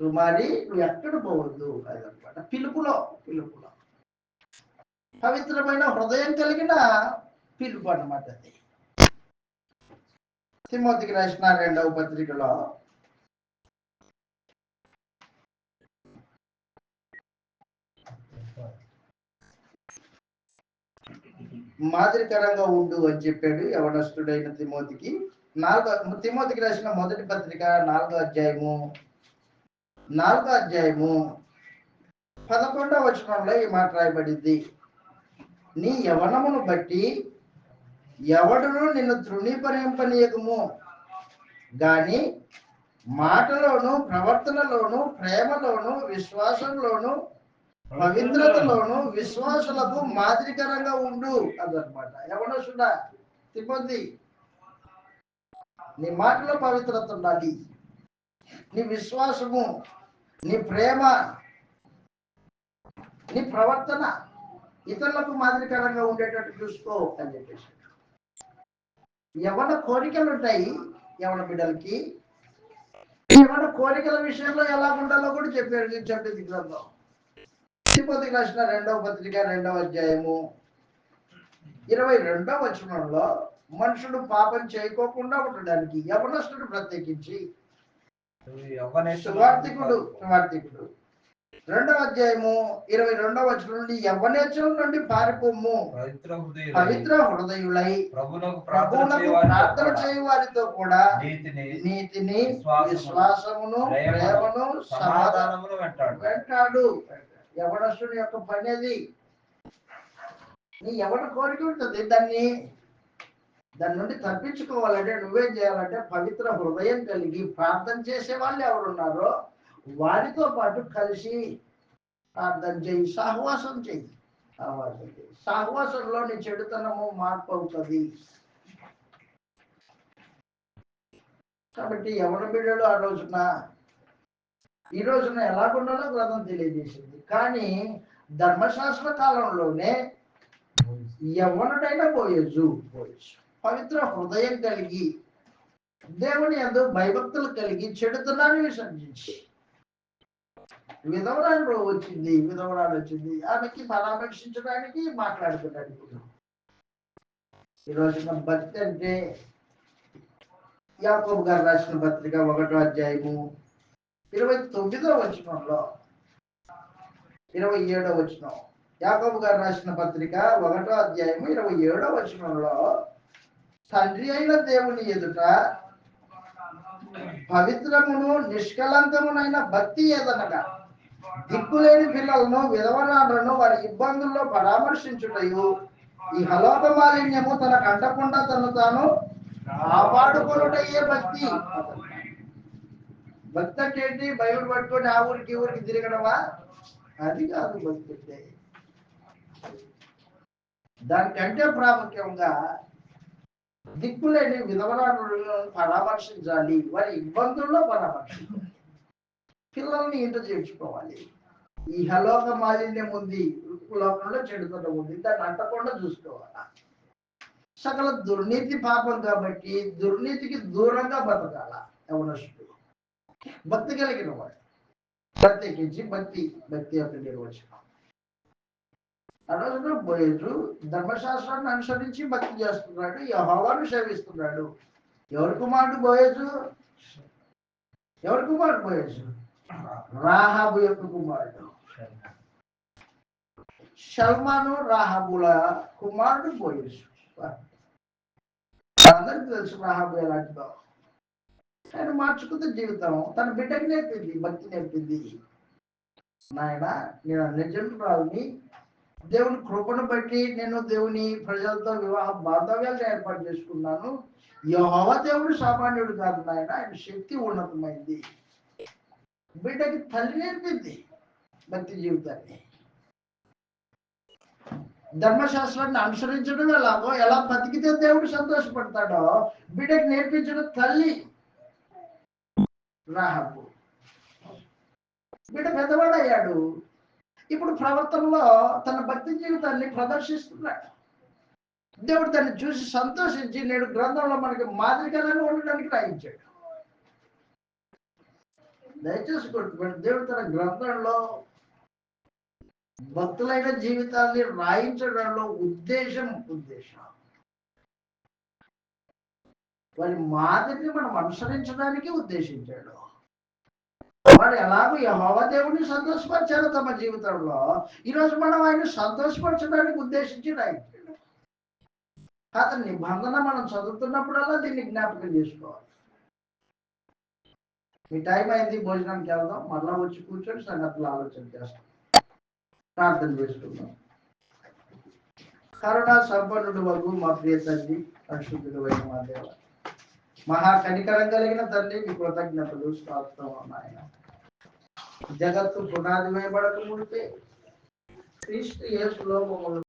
కుమారి నువ్వు ఎక్కడ పోవద్దు అదనమాట. పిలుపులో పవిత్రమైన హృదయం కలిగిన పిలుపు అన్నమాట అది. తిమోతికి రాసిన 2వ పత్రికలో మాదిరికరంగా ఉండు అని చెప్పాడు యవనస్తుడైన తిమోతికి. తిమోతికి రాసిన 1వ పత్రిక 4వ అధ్యాయము 11వ వచనంలో ఈ మాట రాయబడింది. నీ యవనమును బట్టి ఎవడును నిన్ను తృణీకరింపనీయకము గాని మాటలోను, ప్రవర్తనలోను, ప్రేమలోను, విశ్వాసంలోను, పవిత్రతలోను విశ్వాసులకు మాదిరికరంగా ఉండు అదనమాట. యవనస్తుడా తిమోతి, నీ మాటలో పవిత్రత ఉండాలి. నీ విశ్వాసము, నీ ప్రేమ, నీ ప్రవర్తన ఇతరులకు మాదిరికరంగా ఉండేటట్టు చూసుకో అని చెప్పేసి. యవన కోరికలు ఉంటాయి యవన బిడ్డలకి. యవన కోరికల విషయంలో ఎలా ఉండాలో కూడా చెప్పేది గ్రంథం. తిమోతికి రాసిన 2వ పత్రిక 2వ అధ్యాయము 22వ వచనంలో మనుషుడు పాపం చేయకోకుండా ఉండడానికి యవనస్తుడు ప్రత్యేకించి సువార్తికుడు 2వ అధ్యాయము 22వ వచనం నుండి యవ్వనేచ్ఛల నుండి పారిపోము, పవిత్ర హృదయులై ప్రభువునకు ప్రార్థన చేయు వారితో కూడా నీతిని, విశ్వాసమును, ప్రేమను, సమాధానమును వెంటాడు. యవనస్తుని యొక్క పని అది. నీ యవన కోరిక ఉంటుంది, దాని నుండి తప్పించుకోవాలంటే నువ్వేం చేయాలంటే పవిత్ర హృదయం కలిగి ప్రార్థన చేసే వాళ్ళు ఎవరున్నారో వారితో పాటు కలిసి ప్రార్థన చేయి, సహవాసం చేయి. సహవాసంలో నీ చెడుతనము మార్పు అవుతుంది. కాబట్టి యవన బిడ్డలు ఈ రోజున ఎలాగుండాలో గ్రంథం తెలియజేసింది. కానీ ధర్మశాస్త్ర కాలంలోనే యవ్వనుడైన బోయజు పవిత్ర హృదయం కలిగి దేవుని యందు భయభక్తులు కలిగి చెడుతనాన్ని విసర్జించి విధవరాలు వచ్చింది ఆమెకి పరామర్శించడానికి మాట్లాడుతున్నాడు. ఈరోజు భక్తి అంటే యాకోబు గారు రాసిన పత్రిక 1వ అధ్యాయము 29వ వచనంలో 27వ వచనం. యాకోబు గారు రాసిన పత్రిక 1వ అధ్యాయము 27వ వచనంలో తండ్రి అయిన దేవుని ఎదుట పవిత్రమును నిష్కలంకమునైన భక్తి ఏదనగా దిక్కులేని పిల్లలను, విధవరాలను వారి ఇబ్బందుల్లో పరామర్శించుటయు, ఈ హలోక మాలిన్యము తన కంటకుండా తను తాను కాపాడుకొనుటయే భక్తి. భక్తి అంటే ఏంటి? బైబిల్ పట్టుకొని ఆ ఊరికి తిరగడమా? అది కాదు భక్తి అంటే. దానికంటే ప్రాముఖ్యంగా దిక్కులేని విధవరాలను పరామర్శించాలి, వారి ఇబ్బందుల్లో పరామర్శించాలి, పిల్లల్ని ఇంట చేర్చుకోవాలి. ఈ హలోక మాలిన్యం ఉంది, లోకంలో చెడుతనం ఉంది, దాన్ని అంటకుండా చూసుకోవాలి. సకల దుర్నీతి పాపం కాబట్టి దుర్నీతికి దూరంగా బతకాల యవనస్తుడు. భక్తి కలిగిన వాడు ప్రత్యేకించి భక్తి యొక్క నిర్వచనం. ఆ రోజున బోయజు ధర్మశాస్త్రాన్ని అనుసరించి భక్తి చేస్తున్నాడు, యెహోవాను సేవిస్తున్నాడు. ఎవరి కుమారుడు బోయజు? రాహాబు యొక్క కుమారుడు. షల్మాను రాహాబుల కుమారుడు బోయజు. అందరికి తెలుసు రాహాబు ఎలాంటిదో. ఆయన మార్చుకుంటే జీవితం తన బిడ్డకి నేర్పింది, భక్తి నేర్పింది. నాయన నేను నిజంరాల్ని, దేవుని కృపను బట్టి నేను దేవుని ప్రజలతో వివాహ బాంధవ్యాలను ఏర్పాటు చేసుకున్నాను. యెహోవా దేవుడు సామాన్యుడు కాదు నాయన, ఆయన శక్తి ఉన్నతమైంది. బిడ్డకి తల్లి నేర్పింది భక్తి జీవితాన్ని. ధర్మశాస్త్రాన్ని అనుసరించడం ఎలాగో, ఎలా బతికితే దేవుడు సంతోషపడతాడో బిడ్డకి నేర్పించడం తల్లి రాహబు. బిడ్డ పెద్దవాడయ్యాడు, ఇప్పుడు ప్రవర్తనలో తన భక్తి జీవితాన్ని ప్రదర్శిస్తున్నాడు. దేవుడు దాన్ని చూసి సంతోషించి నేడు గ్రంథంలో మనకి మాదిరికరంగా ఉండడానికి రాయించాడు. దయచేసి కొట్టుకోండి, దేవుడు తన గ్రంథంలో భక్తులైన జీవితాన్ని రాయించడంలో ఉద్దేశం వారి మాదిరిని మనం అనుసరించడానికి ఉద్దేశించాడు. వాడు ఎలాగో యెహోవా దేవుడిని సంతోషపరిచారు తమ జీవితంలో, ఈరోజు మనం ఆయన సంతోషపరచడానికి ఉద్దేశించి రాయించాడు. అతని నిబంధన మనం చదువుతున్నప్పుడల్లా దీన్ని జ్ఞాపకం చేసుకోవాలి. మీ టైం అయింది, భోజనానికి వెళ్దాం. మళ్ళా వచ్చి కూర్చొని సంగతులు ఆలోచన చేస్తాం, ప్రార్థన చేసుకుందాం. కరుణా సంపన్నుడు వరకు మా ప్రియ తండ్రి, పరిశుద్ధుడు అయిన మా దేవ, మహా కనికరం కలిగిన తండ్రి, మీ కృతజ్ఞతలు స్తోత్రం నాయన. జగత్తు పునాది వేయబడక ముందే క్రీస్తు యేసులో మమ్మల్ని